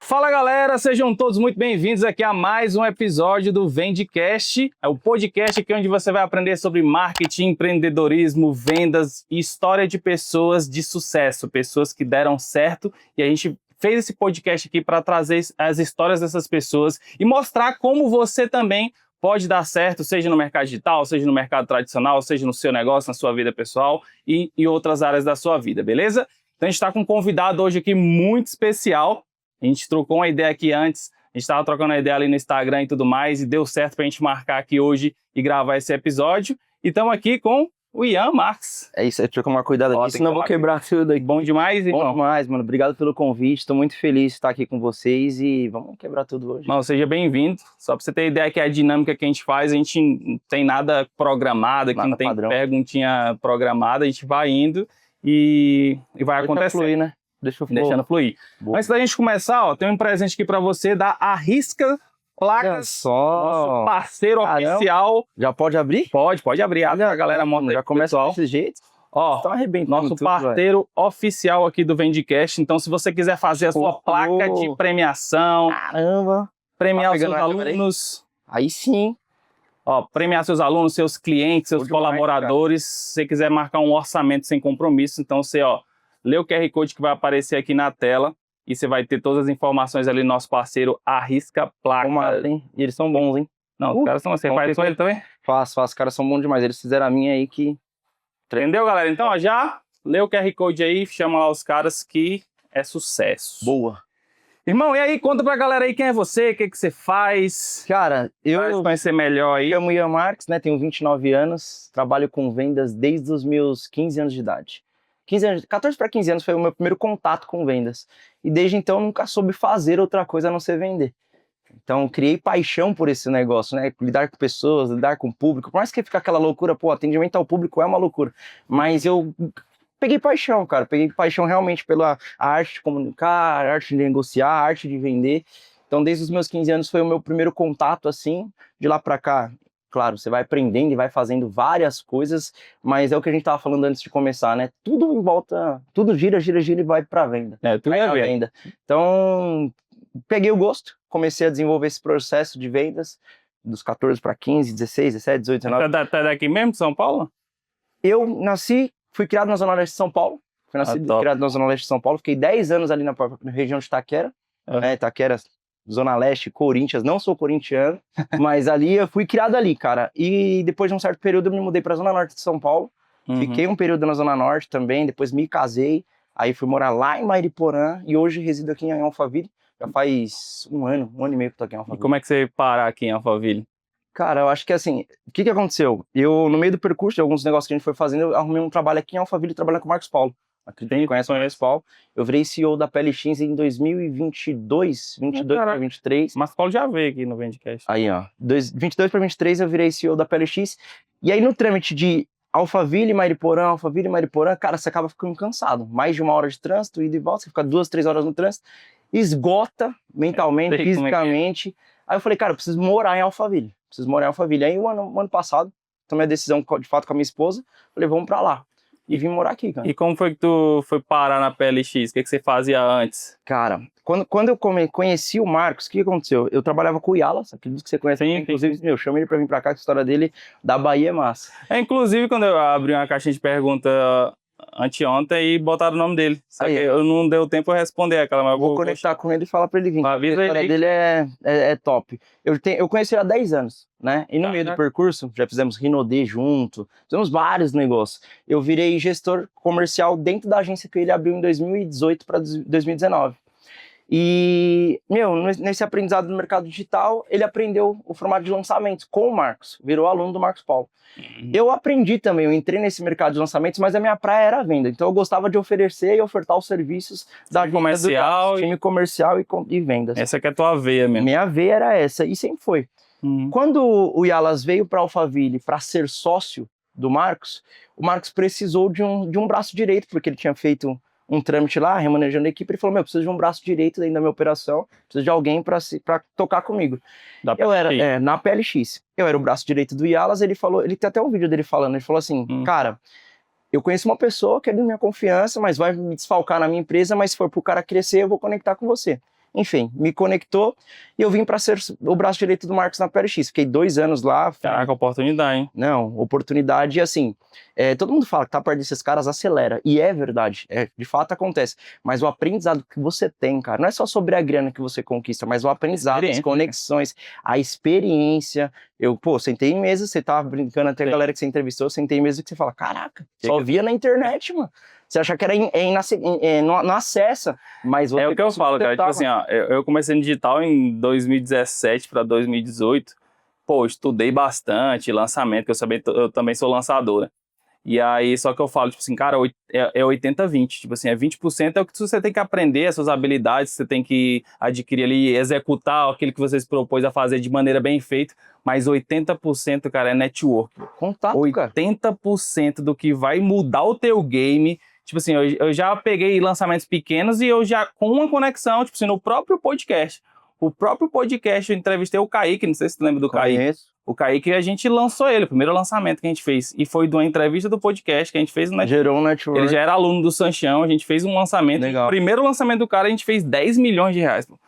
Fala galera, sejam todos muito bem-vindos aqui a mais um episódio do Vendecast. É o podcast aqui onde você vai aprender sobre marketing, empreendedorismo, vendas e história de pessoas de sucesso, pessoas que deram certo, e a gente fez esse podcast aqui para trazer as histórias dessas pessoas e mostrar como você também pode dar certo, seja no mercado digital, seja no mercado tradicional, seja no seu negócio, na sua vida pessoal e outras áreas da sua vida, beleza? Então a gente está com um convidado hoje aqui muito especial. A gente trocou uma ideia aqui antes, a gente estava trocando uma ideia ali no Instagram e tudo mais, e deu certo para a gente marcar aqui hoje e gravar esse episódio. E estamos aqui com o Ian Marques. É isso, eu tenho que tomar cuidado aqui, senão eu vou quebrar tudo aqui. Bom demais, irmão? Bom demais, mano. Obrigado pelo convite, estou muito feliz de estar aqui com vocês e vamos quebrar tudo hoje. Não, seja bem-vindo. Só para você ter ideia que a dinâmica que a gente faz, a gente não tem nada programado, aqui não tem perguntinha programada, a gente vai indo e vai acontecer. Fluir, né? Deixando fluir. Boa. Antes da gente começar, ó, tem um presente aqui pra você da Arrisca Placas, nosso parceiro oficial. Já pode abrir? Pode abrir. A galera monta. Já começa desse jeito. Ó, nosso parceiro oficial aqui do Vendecast. Então, se você quiser fazer a sua placa de premiação, caramba, premiar os seus alunos, aí sim. Ó, premiar seus alunos, seus clientes, seus colaboradores. Se você quiser marcar um orçamento sem compromisso, então você, ó, lê o QR Code que vai aparecer aqui na tela e você vai ter todas as informações ali do nosso parceiro Arrisca Placas. E eles são bons, hein? Não, os caras são assim. Faz com ele também? Faço. Os caras são bons demais. Eles fizeram a minha aí que... Entendeu, galera? Então, ó, já lê o QR Code aí, chama lá os caras que é sucesso. Boa. Irmão, e aí, conta pra galera aí quem é você, o que você faz. Cara, eu... conhecer melhor aí. Eu chamo Ian Marques, né? Tenho 29 anos, trabalho com vendas desde os meus 15 anos de idade. 14 para 15 anos foi o meu primeiro contato com vendas. E desde então nunca soube fazer outra coisa a não ser vender. Então criei paixão por esse negócio, né? Lidar com pessoas, lidar com o público. Por mais que fique aquela loucura, pô, atendimento ao público é uma loucura. Mas eu peguei paixão, cara. Peguei paixão realmente pela arte de comunicar, a arte de negociar, a arte de vender. Então desde os meus 15 anos foi o meu primeiro contato assim. De lá pra cá, claro, você vai aprendendo e vai fazendo várias coisas, mas é o que a gente tava falando antes de começar, né? Tudo em volta, tudo gira e vai pra venda. Tudo é venda. Então, peguei o gosto, comecei a desenvolver esse processo de vendas dos 14 para 15, 16, 17, 18, 19. Tá daqui mesmo, de São Paulo? Eu nasci, fui criado na Zona Leste de São Paulo. Fui nascido criado na Zona Leste de São Paulo. Fiquei 10 anos ali na região de Itaquera. Né? Itaquera, Zona Leste, Corinthians, não sou corintiano, mas ali eu fui criado ali, cara. E depois de um certo período eu me mudei pra Zona Norte de São Paulo. Fiquei um período na Zona Norte também, depois me casei. Aí fui morar lá em Mariporã e hoje resido aqui em Alphaville. Já faz um ano e meio que tô aqui em Alphaville. E como é que você para aqui em Alphaville? Cara, eu acho que assim, o que aconteceu? Eu, no meio do percurso de alguns negócios que a gente foi fazendo, eu arrumei um trabalho aqui em Alphaville trabalhando com o Marcos Paulo. Quem conhece o Marcos Paulo. Eu virei CEO da PLX em 2022, 22 para 23. Marcos Paulo já veio aqui no Vendecast. Aí, ó, 22 para 23 eu virei CEO da PLX. E aí no trâmite de Alphaville, Mariporã, cara, você acaba ficando cansado. Mais de uma hora de trânsito, ida e volta, você fica 2, 3 horas no trânsito, esgota mentalmente, fisicamente. Aí eu falei, cara, eu preciso morar em Alphaville. Aí o ano passado, tomei a decisão de fato com a minha esposa, falei, vamos pra lá. E vim morar aqui, cara. E como foi que tu foi parar na PLX? O que você fazia antes? Cara, quando eu conheci o Marcos, o que aconteceu? Eu trabalhava com o Yalas, acredito que você conhece. Sim, inclusive, meu, chama ele pra vir pra cá, que a história dele da Bahia é massa. Inclusive, quando eu abri uma caixinha de pergunta anteontem e botaram o nome dele. Só que eu não deu tempo de responder aquela. Mas vou conectar com ele e falar pra ele vir. A história dele é top. Eu conheci ele há 10 anos, né? E no meio do percurso, já fizemos Rinodê junto, fizemos vários negócios. Eu virei gestor comercial dentro da agência que ele abriu em 2018 para 2019. E, meu, nesse aprendizado no mercado digital, ele aprendeu o formato de lançamentos com o Marcos, virou aluno do Marcos Paulo. Eu aprendi também, eu entrei nesse mercado de lançamentos, mas a minha praia era a venda. Então eu gostava de oferecer e ofertar os serviços da time comercial e vendas. Essa que é a tua veia mesmo. Minha veia era essa, e sempre foi. Quando o Yalas veio para Alphaville para ser sócio do Marcos, o Marcos precisou de um braço direito, porque ele tinha feito um trâmite lá, remanejando a equipe, ele falou, meu, preciso de um braço direito dentro da minha operação, preciso de alguém para tocar comigo. Eu era, na PLX, eu era o braço direito do Yalas, ele falou, ele tem até um vídeo dele falando, ele falou assim, cara, eu conheço uma pessoa que é da minha confiança, mas vai me desfalcar na minha empresa, mas se for pro cara crescer, eu vou conectar com você. enfim, me conectou e eu vim para ser o braço direito do Marcos na PLX. Fiquei 2 anos lá. Caraca, oportunidade, hein? Não, oportunidade, assim, todo mundo fala que tá perto desses caras, acelera, e é verdade, de fato acontece, mas o aprendizado que você tem, cara, não é só sobre a grana que você conquista, mas o aprendizado, as conexões, a experiência. Sentei em mesa, você tava brincando até a galera que você entrevistou, eu sentei em mesa que você fala, caraca, só via na internet, mano. Você acha que era não acessa, mas é o que eu falo, cara, tipo assim, ó, eu comecei no digital em 2017 para 2018, pô, estudei bastante lançamento, que eu também sou lançadora. E aí, só que eu falo, tipo assim, cara, é 80-20, tipo assim, 20% é o que você tem que aprender, as suas habilidades, você tem que adquirir ali, executar aquilo que você se propôs a fazer de maneira bem feita, mas 80%, cara, é network. Contato, 80% do que vai mudar o teu game. Tipo assim, eu já peguei lançamentos pequenos e eu já, com uma conexão, tipo assim, no próprio podcast. O próprio podcast, eu entrevistei o Kaique, não sei se tu lembra do Kaique. O Kaique, a gente lançou ele, o primeiro lançamento que a gente fez. E foi de uma entrevista do podcast que a gente fez no Network. Gerou um network. Ele já era aluno do Sanchão, a gente fez um lançamento. Legal. O primeiro lançamento do cara, a gente fez 10 milhões de reais. Pô.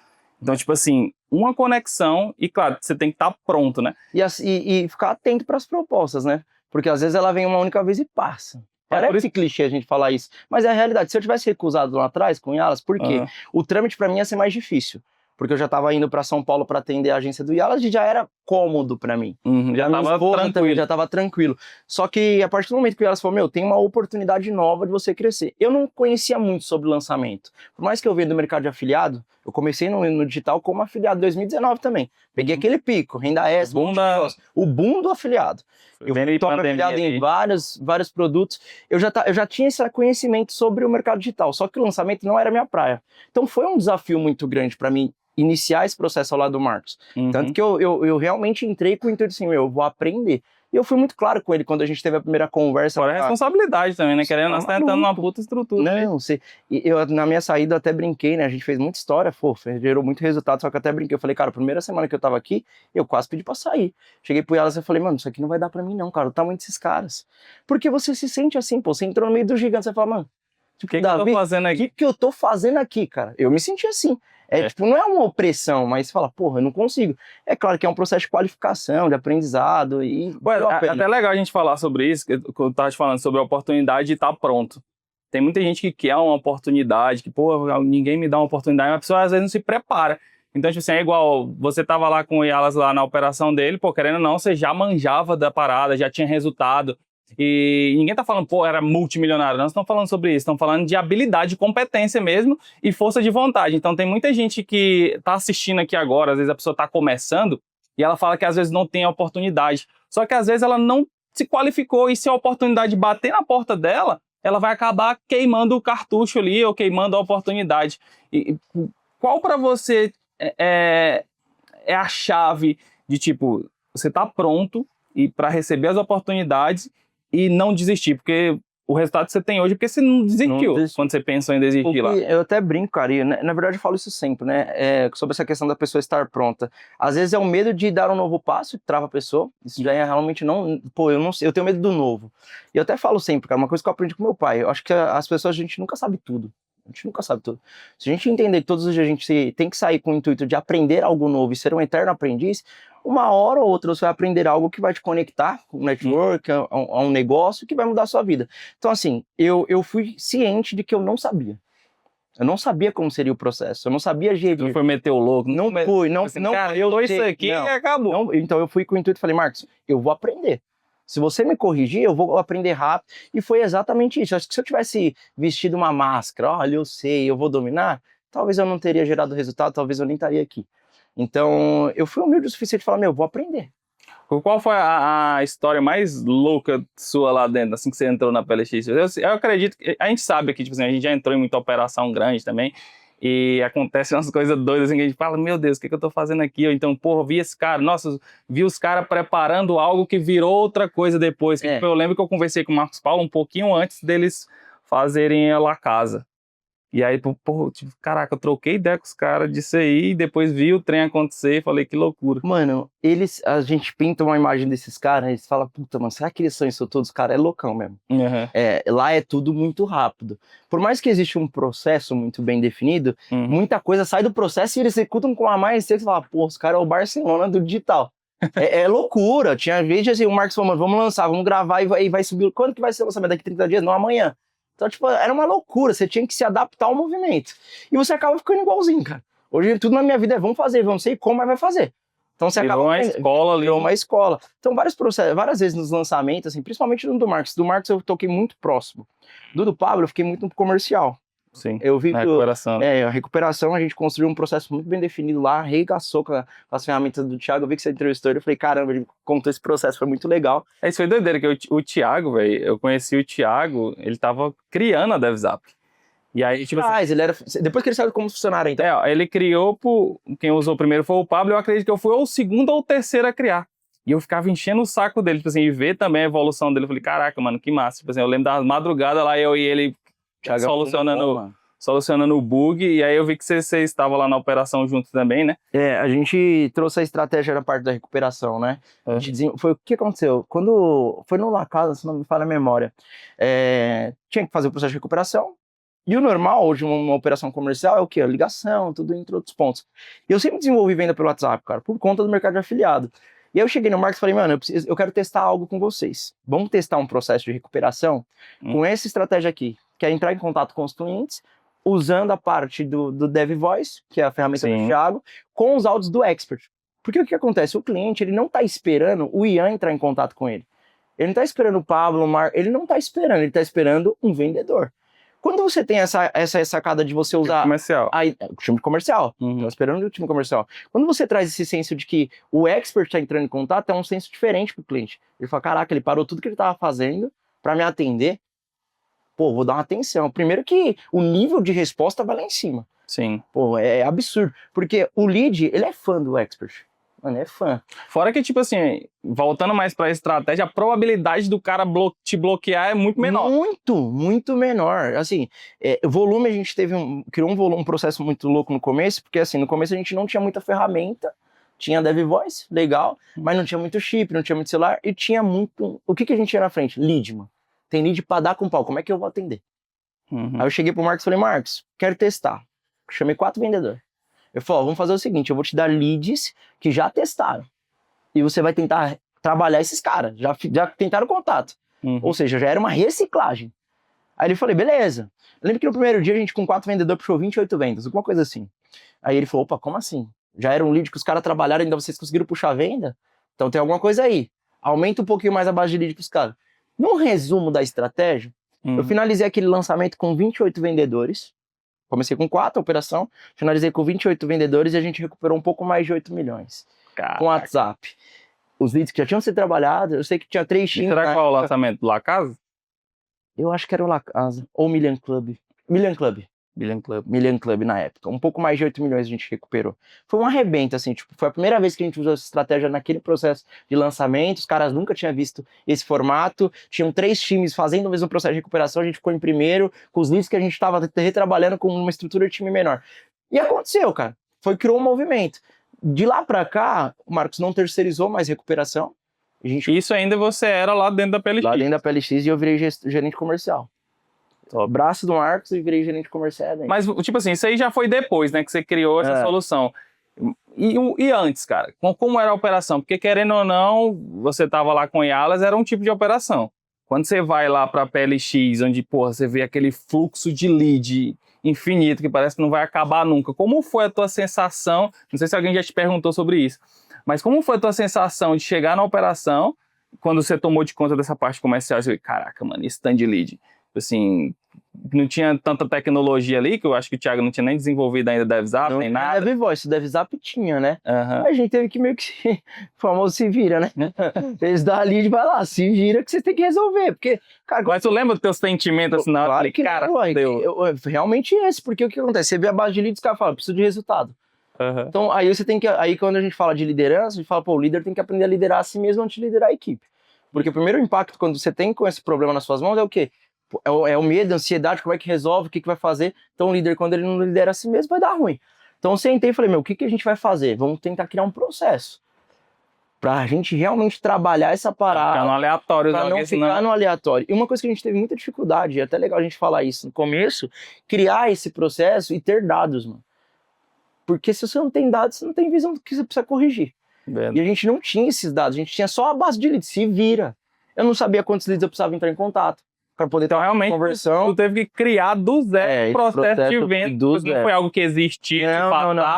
Então, tipo assim, uma conexão e, claro, você tem que estar pronto, né? E ficar atento para as propostas, né? Porque às vezes ela vem uma única vez e passa. Parece clichê a gente falar isso, mas é a realidade. Se eu tivesse recusado lá atrás com o Yalas, por quê? O trâmite para mim ia ser mais difícil. Porque eu já estava indo para São Paulo para atender a agência do Yalas e já era cômodo para mim. Já estava tranquilo. Já estava tranquilo. Só que a partir do momento que o Yalas falou, tem uma oportunidade nova de você crescer. Eu não conhecia muito sobre lançamento. Por mais que eu venha do mercado de afiliado, eu comecei no digital como afiliado em 2019 também. Peguei aquele pico, renda extra, o boom do afiliado. Eu fui top afiliado em vários produtos. Eu já tinha esse conhecimento sobre o mercado digital, só que o lançamento não era minha praia. Então foi um desafio muito grande para mim iniciar esse processo ao lado do Marcos. Tanto que eu realmente entrei com o intuito assim, eu vou aprender. E eu fui muito claro com ele quando a gente teve a primeira conversa. Fora a responsabilidade também, né? Querendo, nós tá entrando numa puta estrutura. Não, na minha saída eu até brinquei, né? A gente fez muita história, gerou muito resultado, só que eu até brinquei. Eu falei, cara, a primeira semana que eu tava aqui, eu quase pedi pra sair. Cheguei pro Yalas e falei, mano, isso aqui não vai dar pra mim não, cara, o tamanho desses caras. Porque você se sente assim, pô, você entrou no meio dos gigantes, você fala, mano, o que eu tô fazendo aqui? O que eu tô fazendo aqui, cara? Eu me senti assim. Tipo, não é uma opressão, mas você fala, porra, eu não consigo. É claro que é um processo de qualificação, de aprendizado e... até legal a gente falar sobre isso, que eu tava te falando sobre a oportunidade de estar pronto. Tem muita gente que quer uma oportunidade, que, pô, ninguém me dá uma oportunidade, mas a pessoa às vezes não se prepara. Então, tipo assim, é igual, você tava lá com o Yalas lá na operação dele, pô, querendo ou não, você já manjava da parada, já tinha resultado. E ninguém tá falando, pô, era multimilionário. Não estão falando sobre isso, estão falando de habilidade, competência mesmo e força de vontade. Então tem muita gente que tá assistindo aqui agora, às vezes a pessoa tá começando e ela fala que às vezes não tem oportunidade. Só que às vezes ela não se qualificou e se a oportunidade bater na porta dela, ela vai acabar queimando o cartucho ali ou queimando a oportunidade. E qual para você é a chave de tipo, você tá pronto e para receber as oportunidades e não desistir, porque o resultado que você tem hoje é porque você não desistiu quando você pensou em desistir lá. Eu até brinco, cara, e na verdade eu falo isso sempre, né, sobre essa questão da pessoa estar pronta. Às vezes é o medo de dar um novo passo que trava a pessoa, isso já é realmente não, pô, eu não sei, eu tenho medo do novo. E eu até falo sempre, cara, uma coisa que eu aprendi com meu pai, eu acho que as pessoas, a gente nunca sabe tudo. A gente nunca sabe tudo. Se a gente entender que todos os dias a gente tem que sair com o intuito de aprender algo novo e ser um eterno aprendiz, uma hora ou outra você vai aprender algo que vai te conectar com o network, a um negócio que vai mudar a sua vida. Então, assim, eu fui ciente de que eu não sabia. Eu não sabia como seria o processo, eu não sabia gerir. Não foi meter o louco? Não fui, não. Cara, eu dou isso aqui e acabou. Então eu fui com o intuito e falei, Marcos, eu vou aprender. Se você me corrigir, eu vou aprender rápido. E foi exatamente isso. Acho que se eu tivesse vestido uma máscara, olha, eu sei, eu vou dominar, talvez eu não teria gerado resultado, talvez eu nem estaria aqui. Então, eu fui humilde o suficiente de falar, vou aprender. Qual foi a história mais louca sua lá dentro, assim que você entrou na PLX? Eu acredito que a gente sabe que tipo assim, a gente já entrou em muita operação grande também, e acontecem umas coisas doidas assim que a gente fala, meu Deus, o que eu tô fazendo aqui? Ou então, porra, vi esse cara, nossa, vi os caras preparando algo que virou outra coisa depois. Tipo, eu lembro que eu conversei com o Marcos Paulo um pouquinho antes deles fazerem a La Casa. E aí, pô, tipo, caraca, eu troquei ideia com os caras disso aí, depois vi o trem acontecer e falei, que loucura. Mano, a gente pinta uma imagem desses caras, eles falam, puta, mano, será que eles são isso todos? Os caras é loucão mesmo. Uhum. Lá é tudo muito rápido. Por mais que exista um processo muito bem definido, Uhum. muita coisa sai do processo e eles executam com a maestria que você fala, pô, os caras é o Barcelona do digital. É loucura. Tinha vezes assim, o Marcos falou, mano, vamos lançar, vamos gravar e vai subir. Quando que vai ser o lançamento? Daqui 30 dias? Não, amanhã. Então, tipo, era uma loucura. Você tinha que se adaptar ao movimento. E você acaba ficando igualzinho, cara. Hoje tudo na minha vida é vamos fazer, vamos sei como, mas vai fazer. Então você Virou acaba... uma escola ali. Virou uma escola. Então vários processos, várias vezes nos lançamentos, assim, principalmente no do Marcos. Do Marcos eu toquei muito próximo. Do Pablo eu fiquei muito no comercial. Sim, Eu vi na que recuperação. a recuperação, a gente construiu um processo muito bem definido lá, arregaçou com as ferramentas do Thiago. Eu vi que você entrevistou ele, eu falei, caramba, ele contou esse processo, foi muito legal. Isso foi doideira, que o Thiago, velho, eu conheci o Thiago, ele tava criando a DevZap. E aí, tipo assim, Ele era, depois que ele saiu como funcionário, então. ó, ele criou, quem usou primeiro foi o Pablo, eu acredito que eu fui ou o segundo ou o terceiro a criar. E eu ficava enchendo o saco dele, tipo assim, e ver também a evolução dele. Eu falei, caraca, mano, que massa. Tipo assim, eu lembro das madrugadas lá, eu e ele Thiago solucionando o bug, e aí eu vi que você estava lá na operação junto também, né? A gente trouxe a estratégia na parte da recuperação, né? Foi o que aconteceu? Quando foi no La Casa, se não me falha a memória, tinha que fazer o processo de recuperação. E o normal, hoje, uma operação comercial é o quê? A ligação, tudo entre outros pontos. E eu sempre desenvolvi venda pelo WhatsApp, cara, por conta do mercado de afiliado. E aí eu cheguei no Marcos e falei, mano, eu quero testar algo com vocês. Vamos testar um processo de recuperação com essa estratégia aqui, que é entrar em contato com os clientes, usando a parte do Dev Voice, que é a ferramenta do Thiago, com os áudios do Expert. Porque o que acontece? O cliente, ele não está esperando o Ian entrar em contato com ele. Ele não está esperando o Pablo, o Marco, ele não está esperando, ele está esperando um vendedor. Quando você tem essa sacada de você usar... Comercial. O time comercial. Tô esperando o time comercial. Quando você traz esse senso de que o expert está entrando em contato, é um senso diferente pro cliente. Ele fala, caraca, ele parou tudo que ele estava fazendo para me atender. Pô, vou dar uma atenção. Primeiro que o nível de resposta vai lá em cima. Sim. Pô, é absurdo. Porque o lead, ele é fã do expert. Mano, é fã. Fora que, tipo assim, voltando mais pra estratégia, a probabilidade do cara te bloquear é muito menor. Muito menor. Assim, volume a gente criou um processo muito louco no começo, porque assim, no começo a gente não tinha muita ferramenta, tinha Dev Voice, legal, mas não tinha muito chip, não tinha muito celular, e tinha muito... O que a gente tinha na frente? Lead, mano. Tem lead pra dar com pau, como é que eu vou atender? Aí eu cheguei pro Marcos e falei, Marcos, quero testar. Chamei 4 vendedores. Eu falei, vamos fazer o seguinte, eu vou te dar leads que já testaram. E você vai tentar trabalhar esses caras, já tentaram contato. Ou seja, já era uma reciclagem. Aí ele falou, beleza. Eu lembro que no primeiro dia a gente com 4 vendedores puxou 28 vendas, alguma coisa assim. Aí ele falou, opa, como assim? Já era um lead que os caras trabalharam e ainda vocês conseguiram puxar a venda? Então tem alguma coisa aí. Aumenta um pouquinho mais a base de lead pros caras. Num resumo da estratégia, eu finalizei aquele lançamento com 28 vendedores. Comecei com 4 a operação, finalizei com 28 vendedores e a gente recuperou um pouco mais de 8 milhões. Caraca. Com WhatsApp. Os leads que já tinham sido trabalhados, eu sei que tinha 3 times. Será qual o lançamento? La Casa? Eu acho que era o La Casa. Ou Million Club. Million Club na época. Um pouco mais de 8 milhões a gente recuperou. Foi um arrebento, assim, tipo, foi a primeira vez que a gente usou essa estratégia naquele processo de lançamento. Os caras nunca tinham visto esse formato. Tinham 3 times fazendo o mesmo processo de recuperação. A gente ficou em primeiro, com os leads que a gente estava retrabalhando com uma estrutura de time menor. E aconteceu, cara. Criou um movimento. De lá pra cá, o Marcos não terceirizou mais recuperação. Isso ainda você era lá dentro da PLX? Lá dentro da PLX e eu virei gerente comercial. Braço do Marcos e virei gerente comercial. Daí. Mas, tipo assim, isso aí já foi depois, né, que você criou essa solução. E antes, cara, como era a operação? Porque, querendo ou não, você tava lá com o Yalas, era um tipo de operação. Quando você vai lá pra PLX, onde, porra, você vê aquele fluxo de lead infinito, que parece que não vai acabar nunca. Como foi a tua sensação? Não sei se alguém já te perguntou sobre isso, mas como foi a tua sensação de chegar na operação, quando você tomou de conta dessa parte comercial? Você falou, caraca, mano, esse tanto de lead. Assim, não tinha tanta tecnologia ali, que eu acho que o Thiago não tinha nem desenvolvido ainda DevZap, nem nada. Dev Voice, o DevZap tinha, né? A gente teve que meio que, o famoso se vira, né? Eles dão a lead, vai lá, se vira que você tem que resolver, porque, cara... Mas tu lembra do teu sentimento, assim, na hora? Claro que cara, realmente esse, porque o que acontece? Você vê a base de leads, os caras falam, preciso de resultado. Então, aí você tem que, aí quando a gente fala de liderança, a gente fala, pô, o líder tem que aprender a liderar a si mesmo antes de liderar a equipe. Porque o primeiro impacto quando você tem com esse problema nas suas mãos é o quê? É o medo, a ansiedade, como é que resolve, o que vai fazer. Então o líder, quando ele não lidera a si mesmo, vai dar ruim. Então eu sentei e falei, o que a gente vai fazer? Vamos tentar criar um processo pra gente realmente trabalhar essa parada. Ficar no aleatório. Pra não ficar no aleatório. E uma coisa que a gente teve muita dificuldade, e é até legal a gente falar isso no começo, criar esse processo e ter dados, mano. Porque se você não tem dados, você não tem visão do que você precisa corrigir. E a gente não tinha esses dados, a gente tinha só a base de leads, se vira. Eu não sabia quantos leads eu precisava entrar em contato para poder ter uma conversão. Tu teve que criar do zero o processo de venda. Não foi algo que existia.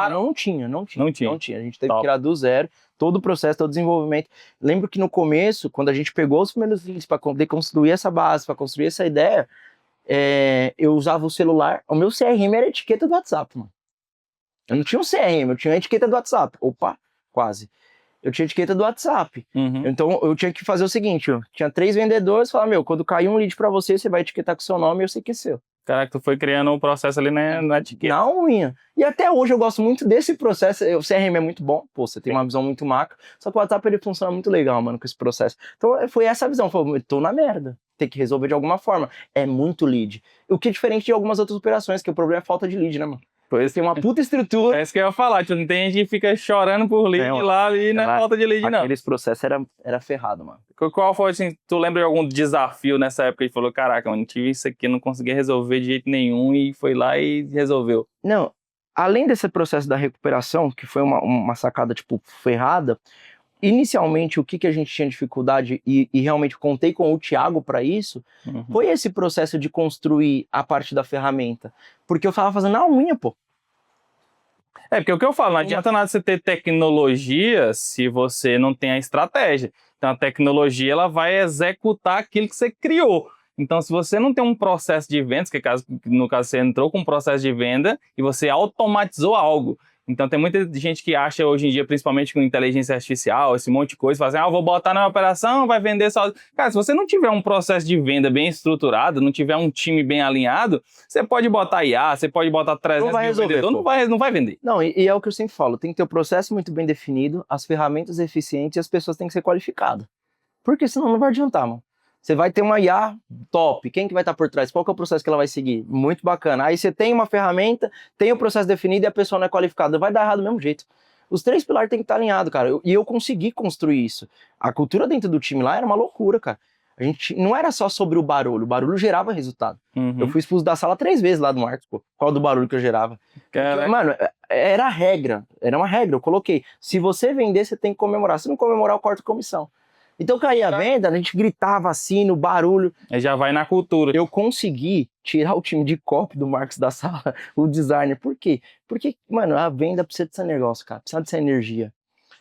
Não tinha. A gente teve que criar do zero todo o processo, todo o desenvolvimento. Lembro que no começo, quando a gente pegou os primeiros leads para poder construir essa base, para construir essa ideia, eu usava o celular. O meu CRM era a etiqueta do WhatsApp, mano. Eu não tinha um CRM, eu tinha a etiqueta do WhatsApp. Opa, quase. Eu tinha etiqueta do WhatsApp. Então eu tinha que fazer o seguinte, tinha 3 vendedores, falava, quando cair um lead pra você, você vai etiquetar com o seu nome e eu sei que é seu. Caraca, tu foi criando um processo ali na etiqueta. Na unha. E até hoje eu gosto muito desse processo. O CRM é muito bom, você tem uma visão muito macro, só que o WhatsApp ele funciona muito legal, mano, com esse processo. Então foi essa a visão, falei, tô na merda, tem que resolver de alguma forma. É muito lead. O que é diferente de algumas outras operações, que o problema é falta de lead, né, mano? Pois tem uma puta estrutura. É isso que eu ia falar, tipo, tem gente que fica chorando por lead lá e não é falta de lead, não. Aqueles processos era ferrado, mano. Qual foi, assim, tu lembra de algum desafio nessa época que falou, caraca, mano, tive isso aqui, não conseguia resolver de jeito nenhum e foi lá e resolveu? Não, além desse processo da recuperação, que foi uma sacada, tipo, ferrada, inicialmente o que a gente tinha dificuldade e realmente contei com o Thiago para isso, foi esse processo de construir a parte da ferramenta. Porque eu tava fazendo na unha, pô. Porque o que eu falo, não adianta nada você ter tecnologia se você não tem a estratégia. Então a tecnologia ela vai executar aquilo que você criou. Então se você não tem um processo de vendas, que no caso você entrou com um processo de venda e você automatizou algo. Então tem muita gente que acha hoje em dia, principalmente com inteligência artificial, esse monte de coisa, fala assim, vou botar na operação, vai vender só. Cara, se você não tiver um processo de venda bem estruturado, não tiver um time bem alinhado, você pode botar IA, você pode botar 300 mil vendedores, não vai vender. Não, e é o que eu sempre falo, tem que ter o processo muito bem definido, as ferramentas eficientes e as pessoas têm que ser qualificadas. Porque senão não vai adiantar, mano. Você vai ter uma IA top. Quem que vai estar por trás? Qual que é o processo que ela vai seguir? Muito bacana. Aí você tem uma ferramenta, tem o processo definido e a pessoa não é qualificada. Vai dar errado do mesmo jeito. Os 3 pilares têm que estar alinhados, cara. E eu consegui construir isso. A cultura dentro do time lá era uma loucura, cara. A gente não era só sobre o barulho gerava resultado. Eu fui expulso da sala 3 vezes lá do Marcos, pô. Qual do barulho que eu gerava? Porque, mano, era a regra. Era uma regra. Eu coloquei. Se você vender, você tem que comemorar. Se não comemorar, eu corto comissão. Então caía a venda, a gente gritava assim, no barulho. Aí já vai na cultura. Eu consegui tirar o time de copy do Marcos da sala, o designer. Por quê? Porque, mano, a venda precisa desse negócio, cara. Precisa dessa energia.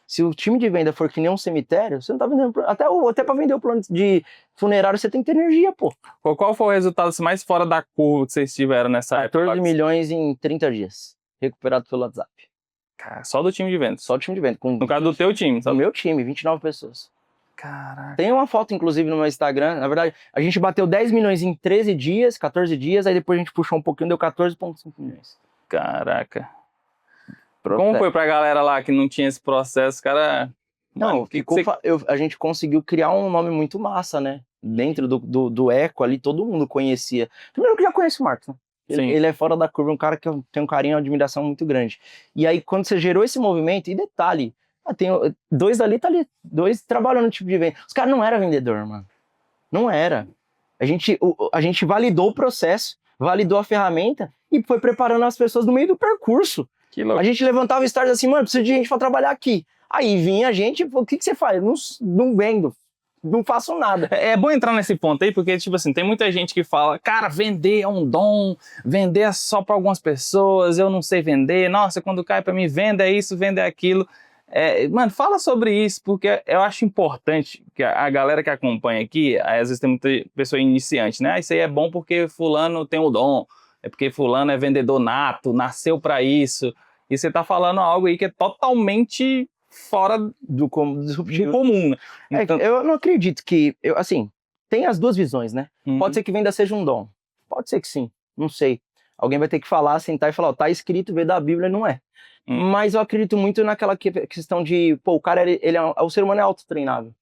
Se o time de venda for que nem um cemitério, você não tá vendendo... Até pra vender o plano de funerário, você tem que ter energia, pô. Qual foi o resultado mais fora da curva que vocês tiveram nessa época? 14 milhões em 30 dias. Recuperado pelo WhatsApp. Cara, só do time de venda? Só do time de venda. No caso do teu time? Do meu time, 29 pessoas. Caraca. Tem uma foto, inclusive, no meu Instagram. Na verdade, a gente bateu 10 milhões em 13 dias, 14 dias, aí depois a gente puxou um pouquinho, deu 14,5 milhões. Caraca. Como foi pra galera lá que não tinha esse processo, cara? Não, a gente conseguiu criar um nome muito massa, né? Dentro do Eco ali, todo mundo conhecia. Primeiro que já conhece o Marcos, né? Ele é fora da curva, um cara que eu tenho um carinho e uma admiração muito grande. E aí, quando você gerou esse movimento, e detalhe, tem 2 ali, tá ali, 2 trabalhando no tipo de venda. Os caras não eram vendedor, mano. Não era. A gente validou o processo, validou a ferramenta e foi preparando as pessoas no meio do percurso. Que louco. A gente levantava stories assim, mano, precisa de gente pra trabalhar aqui. Aí vinha a gente, o que você faz? Não vendo. Não faço nada. É bom entrar nesse ponto aí, porque, tipo assim, tem muita gente que fala, cara, vender é um dom, vender é só pra algumas pessoas, eu não sei vender, nossa, quando cai pra mim, venda é isso, venda é aquilo. Mano, fala sobre isso, porque eu acho importante que a galera que acompanha aqui, às vezes tem muita pessoa iniciante, né? Isso aí é bom porque fulano tem o dom, é porque fulano é vendedor nato, nasceu pra isso. E você tá falando algo aí que é totalmente fora do comum, né? Então... eu não acredito que... assim, tem as duas visões, né? Pode ser que venda seja um dom. Pode ser que sim, não sei. Alguém vai ter que falar, sentar e falar, tá escrito, ver da Bíblia, não é. Mas eu acredito muito naquela questão de, pô, o cara, o ser humano é autotreinável.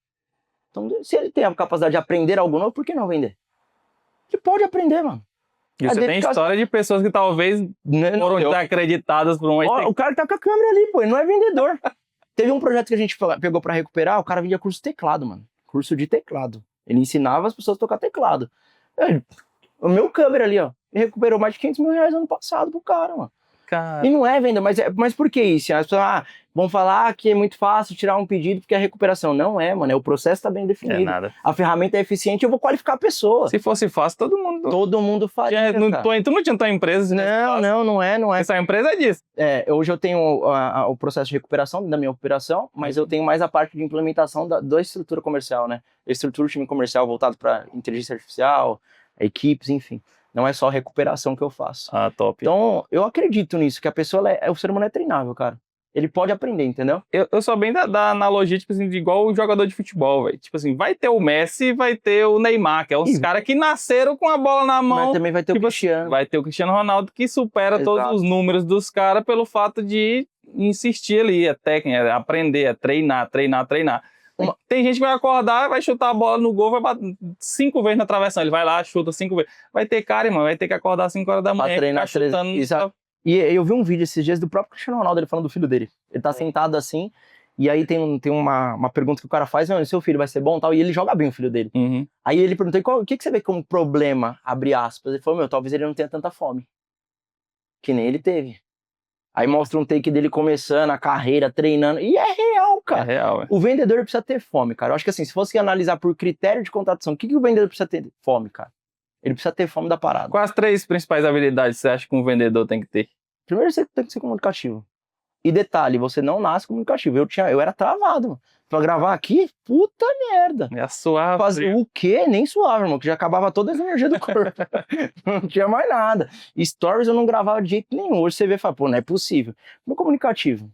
Então, se ele tem a capacidade de aprender algo novo, por que não vender? Ele pode aprender, mano. E você tem história de pessoas que talvez foram desacreditadas por um... O cara tá com a câmera ali, pô, ele não é vendedor. Teve um projeto que a gente pegou pra recuperar, o cara vendia curso de teclado, mano. Curso de teclado. Ele ensinava as pessoas a tocar teclado. O meu câmera ali, ó, recuperou mais de 500 mil reais ano passado pro cara, mano. Cara. E não é venda, mas por que isso? As pessoas vão falar que é muito fácil tirar um pedido porque é recuperação. Não é, mano. O processo tá bem definido. É nada. A ferramenta é eficiente, eu vou qualificar a pessoa. Se fosse fácil, todo mundo faria. Tu não tinha tua empresa? Não é. Essa empresa é disso. Hoje eu tenho o processo de recuperação da minha operação, mas eu tenho mais a parte de implementação da estrutura comercial, né? Eu estruturo o time comercial voltado para inteligência artificial, equipes, enfim. Não é só recuperação que eu faço. Ah, top. Então, eu acredito nisso, que a pessoa, o ser humano é treinável, cara. Ele pode aprender, entendeu? Eu sou bem da analogia, tipo assim, de igual o jogador de futebol, velho. Tipo assim, vai ter o Messi, vai ter o Neymar, que é os caras que nasceram com a bola na mão. Mas também vai ter tipo, o Cristiano. Vai ter o Cristiano Ronaldo, que supera todos os números dos caras pelo fato de insistir ali, a técnica, aprender, a treinar. Tem gente que vai acordar, vai chutar a bola no gol, vai bater 5 vezes na travessão. Ele vai lá, chuta 5 vezes. Vai ter cara, irmão, vai ter que acordar às 5 horas da manhã. Pra treinar chutando. E eu vi um vídeo esses dias do próprio Cristiano Ronaldo, ele falando do filho dele. Ele tá sentado assim, e aí tem uma pergunta que o cara faz, seu filho vai ser bom e tal, e ele joga bem o filho dele. Uhum. Aí ele perguntou, o que você vê como problema, abre aspas? Ele falou, talvez ele não tenha tanta fome. Que nem ele teve. Aí mostra um take dele começando a carreira, treinando, e é real, cara. É real, é. O vendedor precisa ter fome, cara. Eu acho que assim, se fosse analisar por critério de contratação, o que o vendedor precisa ter? Fome, cara. Ele precisa ter fome da parada. Quais as 3 principais habilidades você acha que um vendedor tem que ter? Primeiro, você tem que ser comunicativo. E detalhe, você não nasce comunicativo. Eu era travado, mano. Pra gravar aqui, puta merda. É suave. Fazer o quê? Nem suave, irmão, que já acabava toda a energia do corpo. Não tinha mais nada. Stories eu não gravava de jeito nenhum. Hoje você vê e fala, pô, não é possível. No comunicativo.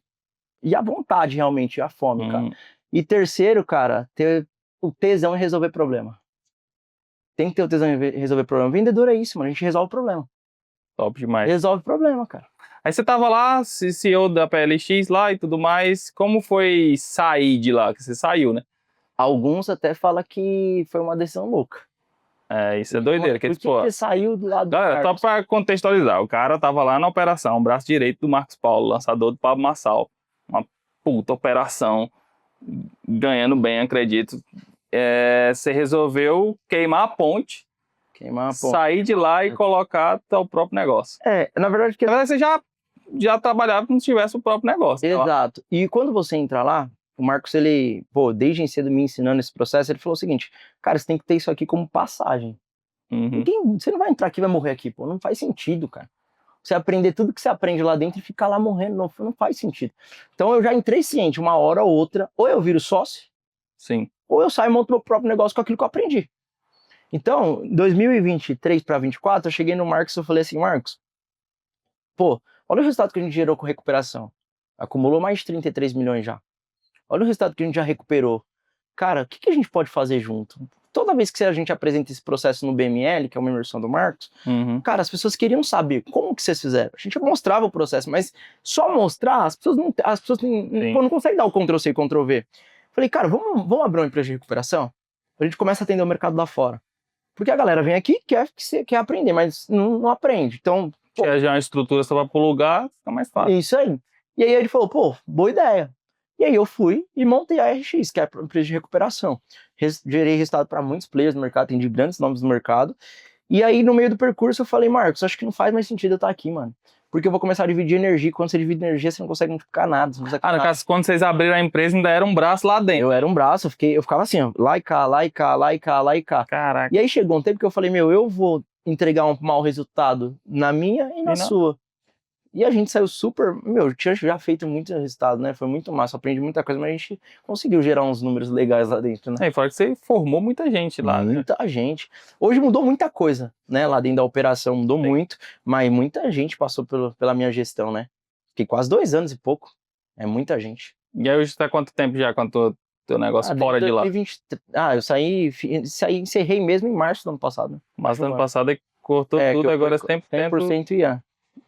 E a vontade, realmente, a fome, cara. E terceiro, cara, ter o tesão em resolver problema. Tem que ter o tesão em resolver problema. Vendedor é isso, mano. A gente resolve o problema. Top demais. Resolve o problema, cara. Aí você tava lá, CEO da PLX lá e tudo mais. Como foi sair de lá? Que você saiu, né? Alguns até falam que foi uma decisão louca. É, isso é doideira. Por que você saiu do lado do Galera, Marcos? só pra contextualizar. O cara tava lá na operação, braço direito do Marcos Paulo, lançador do Pablo Marçal. Uma puta operação, ganhando bem, acredito. Você resolveu queimar a ponte. Sair de lá e colocar o próprio negócio. Na verdade... você já trabalhava como se tivesse o próprio negócio. Exato. Tá, e quando você entra lá, o Marcos, ele, desde cedo me ensinando esse processo, ele falou o seguinte, cara, você tem que ter isso aqui como passagem. Você não vai entrar aqui e vai morrer aqui, pô. Não faz sentido, cara. Você aprender tudo que você aprende lá dentro e ficar lá morrendo, não faz sentido. Então eu já entrei ciente, uma hora ou outra, ou eu viro sócio, sim, ou eu saio e monto meu próprio negócio com aquilo que eu aprendi. Então, 2023 para 2024, eu cheguei no Marcos e eu falei assim, Marcos, olha o resultado que a gente gerou com recuperação. Acumulou mais de 33 milhões já. Olha o resultado que a gente já recuperou. Cara, o que a gente pode fazer junto? Toda vez que a gente apresenta esse processo no BML, que é uma imersão do Marcos, cara, as pessoas queriam saber como que vocês fizeram. A gente mostrava o processo, mas só mostrar, as pessoas não conseguem dar o Ctrl-C e Ctrl-V. Falei, cara, vamos abrir uma empresa de recuperação? A gente começa a atender o mercado lá fora. Porque a galera vem aqui e quer aprender, mas não aprende. Então, já uma estrutura só para pro lugar, fica mais fácil. Isso aí. E aí ele falou, boa ideia. E aí eu fui e montei a RX, que é a empresa de recuperação. Gerei resultado para muitos players no mercado, atendi grandes nomes do mercado. E aí no meio do percurso eu falei, Marcos, acho que não faz mais sentido eu estar aqui, mano. Porque eu vou começar a dividir energia. Quando você divide energia, você não consegue multiplicar nada. Você não consegue no caso, quando vocês abriram a empresa, ainda era um braço lá dentro. Eu era um braço, eu ficava assim, ó, lá e cá, lá e cá, lá e cá, lá e cá. Caraca. E aí chegou um tempo que eu falei, eu vou entregar um mau resultado na minha e na sua. E a gente saiu super... tinha já feito muito resultado, né? Foi muito massa, aprendi muita coisa, mas a gente conseguiu gerar uns números legais lá dentro, né? Fora que você formou muita gente lá, né? Muita gente. Hoje mudou muita coisa, né? Lá dentro da operação mudou muito, mas muita gente passou pela minha gestão, né? Fiquei quase 2 anos e pouco. É muita gente. E aí hoje está quanto tempo já com o teu negócio fora de lá? 2020, eu encerrei mesmo em março do ano passado. Né? Março do ano passado aí cortou tudo, agora você tem 100% ia.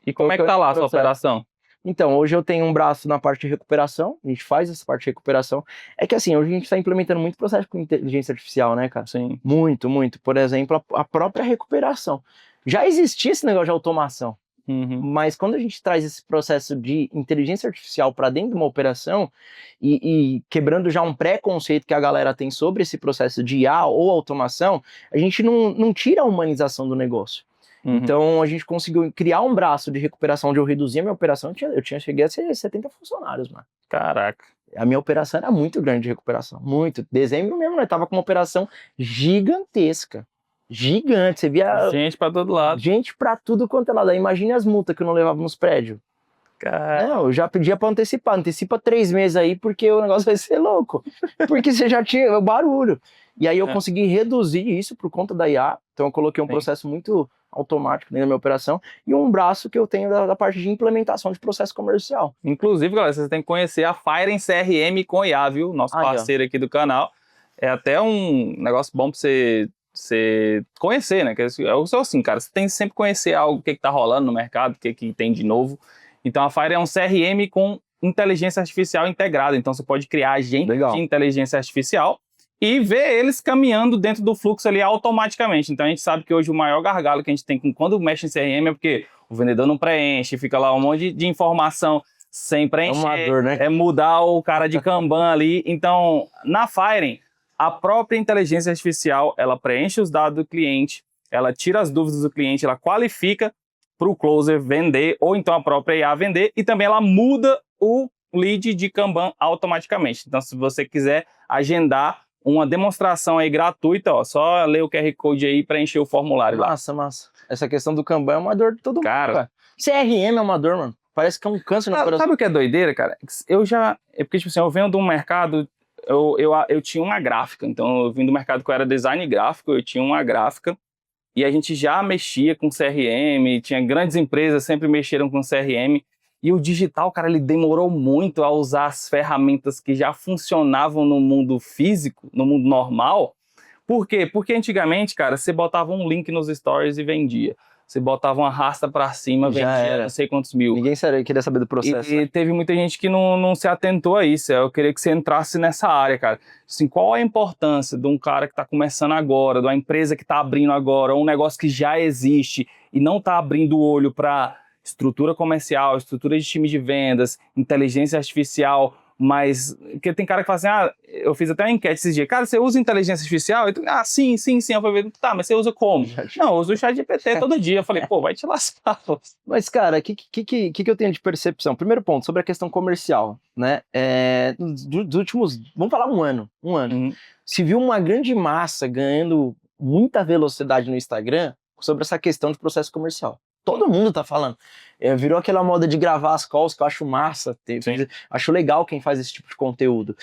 E como é que tá lá a sua operação? Então, hoje eu tenho um braço na parte de recuperação, a gente faz essa parte de recuperação. É que assim, hoje a gente está implementando muito processo com inteligência artificial, né, cara? Sim. Muito, muito. Por exemplo, a própria recuperação. Já existia esse negócio de automação, Uhum. mas quando a gente traz esse processo de inteligência artificial para dentro de uma operação e quebrando já um preconceito que a galera tem sobre esse processo de IA ou automação, a gente não tira a humanização do negócio. Uhum. Então a gente conseguiu criar um braço de recuperação onde eu reduzia a minha operação, cheguei a ser 70 funcionários, mano. Caraca. A minha operação era muito grande de recuperação, muito. Dezembro mesmo, nós tava com uma operação gigantesca. Gigante, você via Gente pra todo lado. gente pra tudo quanto é lado. Aí imagine as multas que eu não levava nos prédios. Cara, Não, eu já pedia pra antecipar. Antecipa 3 meses aí, porque o negócio vai ser louco. Porque você já tinha o barulho. E aí eu consegui reduzir isso por conta da IA. Então eu coloquei um Sim. processo muito automático dentro da minha operação. E um braço que eu tenho da parte de implementação de processo comercial. inclusive, galera, vocês têm que conhecer a Firen CRM com IA, viu? Nosso Aí, ó. parceiro aqui do canal. É até um negócio bom pra você conhecer, né? Que eu sou assim, cara, você tem que sempre conhecer algo, o que tá rolando no mercado, o que tem de novo. Então a Firen é um CRM com inteligência artificial integrada. Então você pode criar agente Legal. de inteligência artificial e ver eles caminhando dentro do fluxo ali automaticamente. Então a gente sabe que hoje o maior gargalo que a gente tem quando mexe em CRM é porque o vendedor não preenche, fica lá um monte de informação sem preencher. É uma dor, né? É mudar o cara de Kanban ali. Então, na Firen, a própria inteligência artificial, ela preenche os dados do cliente, ela tira as dúvidas do cliente, ela qualifica para o closer vender, ou então a própria IA vender, e também ela muda o lead de Kanban automaticamente. Então, se você quiser agendar uma demonstração aí gratuita, ó, só ler o QR Code aí e preencher o formulário lá. Massa, massa. Essa questão do Kanban é uma dor de todo mundo, Cara. cara. CRM é uma dor, mano. Parece que é um câncer no coração. Sabe o que é doideira, cara? É porque, tipo assim, eu venho de um mercado, eu tinha uma gráfica, então eu vim do mercado que eu era design gráfico, eu tinha uma gráfica, e a gente já mexia com CRM, tinha grandes empresas, sempre mexeram com CRM, e o digital, cara, ele demorou muito a usar as ferramentas que já funcionavam no mundo físico, no mundo normal. Por quê? Porque antigamente, cara, você botava um link nos stories e vendia. Você botava uma rasta pra cima, Já vendia era. não sei quantos mil. Ninguém queria saber do processo. E teve muita gente que não se atentou a isso. Eu queria que você entrasse nessa área, cara. Assim, qual a importância de um cara que está começando agora, de uma empresa que está abrindo agora, ou um negócio que já existe e não está abrindo o olho para estrutura comercial, estrutura de time de vendas, inteligência artificial, mas porque tem cara que fala assim, eu fiz até uma enquete esses dias, cara, você usa inteligência artificial? Eu, sim. Eu falei, tá, mas você usa como? Não, eu uso o ChatGPT todo dia. Eu falei, pô, vai te lascar. Mas, cara, o que eu tenho de percepção? Primeiro ponto, sobre a questão comercial, né? Dos últimos, vamos falar um ano. Uhum. Se viu uma grande massa ganhando muita velocidade no Instagram sobre essa questão de processo comercial. Todo mundo tá falando. Virou aquela moda de gravar as calls, que eu acho massa. Acho legal quem faz esse tipo de conteúdo.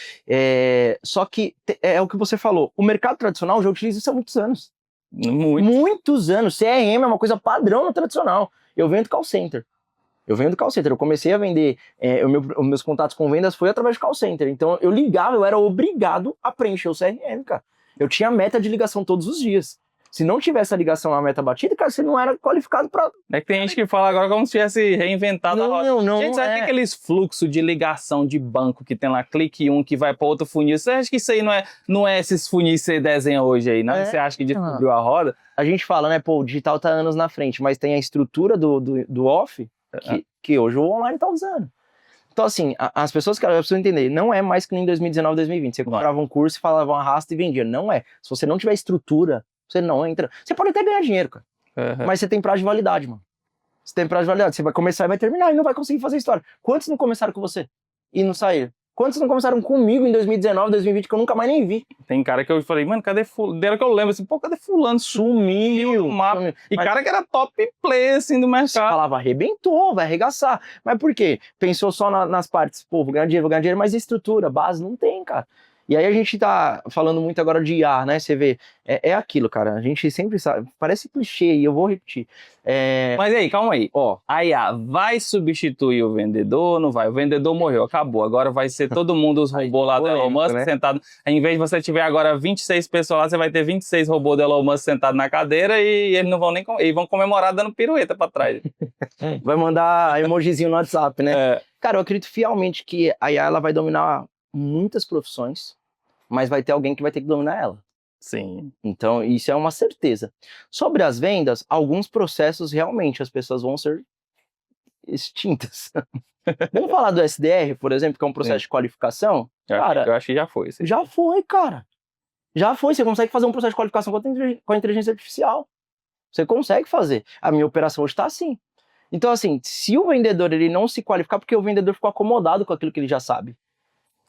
Só que é o que você falou. O mercado tradicional já utiliza isso há muitos anos. Muitos anos. CRM é uma coisa padrão no tradicional. Eu venho do call center. Eu comecei a vender, os meus contatos com vendas foi através de call center. Então eu ligava, eu era obrigado a preencher o CRM, cara. Eu tinha meta de ligação todos os dias. Se não tivesse a ligação à meta batida, cara, você não era qualificado para... É que tem gente que fala agora como se tivesse reinventado a roda. Não, gente, sabe aqueles fluxos de ligação de banco que tem lá, clique um que vai para outro funil? Você acha que isso aí não é esses funis que você desenha hoje aí, não? Você acha que descobriu a roda? A gente fala, né, pô, o digital tá anos na frente, mas tem a estrutura do off que hoje o online tá usando. Então, assim, as pessoas, cara, precisam entender, não é mais que nem em 2019, 2020. Você comprava um curso e falava um arrasta e vendia. Não é. Se você não tiver estrutura, você não entra. Você pode até ganhar dinheiro, cara. Mas você tem prazo de validade, mano. Você tem prazo de validade. Você vai começar e vai terminar e não vai conseguir fazer história. Quantos não começaram com você e não saíram? Quantos não começaram comigo em 2019, 2020, que eu nunca mais nem vi? Tem cara que eu falei, mano, cadê fulano? Dela que eu lembro assim, pô, cadê fulano? Sumiu. E cara que era top play, assim, do mercado. Você falava, arrebentou, vai arregaçar. Mas por quê? Pensou só nas partes, pô, vou ganhar dinheiro, mas estrutura, base, não tem, cara. E aí a gente tá falando muito agora de IA, né? Você vê, é aquilo, cara. A gente sempre sabe, parece clichê e eu vou repetir. Mas aí, calma aí. Ó, a IA vai substituir o vendedor? Não vai? O vendedor morreu, acabou. Agora vai ser todo mundo os robôs lá do Elon polêmico, Musk né? sentado. Em vez de você tiver agora 26 pessoas lá, você vai ter 26 robôs do Elon Musk sentados na cadeira e eles não vão nem eles vão comemorar dando pirueta pra trás. Vai mandar emojizinho no WhatsApp, né? É, Cara, eu acredito fielmente que a IA ela vai dominar muitas profissões, mas vai ter alguém que vai ter que dominar ela. sim. Então, isso é uma certeza. Sobre as vendas, alguns processos realmente as pessoas vão ser extintas. Vamos falar do SDR, por exemplo, que é um processo Sim. de qualificação? Eu Cara, acho que já foi. Sim. já foi, cara. Já foi. Você consegue fazer um processo de qualificação com a inteligência artificial. Você consegue fazer. A minha operação hoje está assim. Então, assim, se o vendedor ele não se qualificar, porque o vendedor ficou acomodado com aquilo que ele já sabe.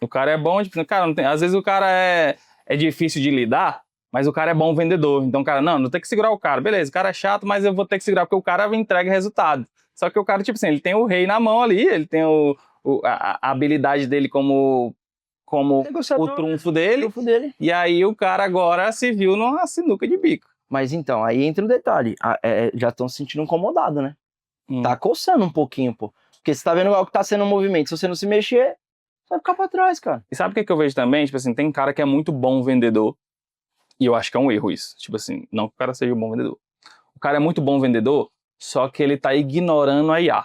O cara é bom, tipo, cara, não tem, às vezes o cara é difícil de lidar, mas o cara é bom vendedor. Então, cara, não tem que segurar o cara. Beleza, o cara é chato, mas eu vou ter que segurar, porque o cara entrega resultado. Só que o cara, tipo assim, ele tem o rei na mão ali, ele tem a habilidade dele como o trunfo dele, e aí o cara agora se viu numa sinuca de bico. Mas então, aí entra o detalhe. Já estão se sentindo incomodado, né? Tá coçando um pouquinho, pô. Porque você tá vendo algo que tá sendo um movimento. Se você não se mexer, você vai ficar pra trás, cara. E sabe o que eu vejo também? Tipo assim, tem cara que é muito bom vendedor, e eu acho que é um erro isso. Tipo assim, não que o cara seja um bom vendedor. O cara é muito bom vendedor, só que ele tá ignorando a IA.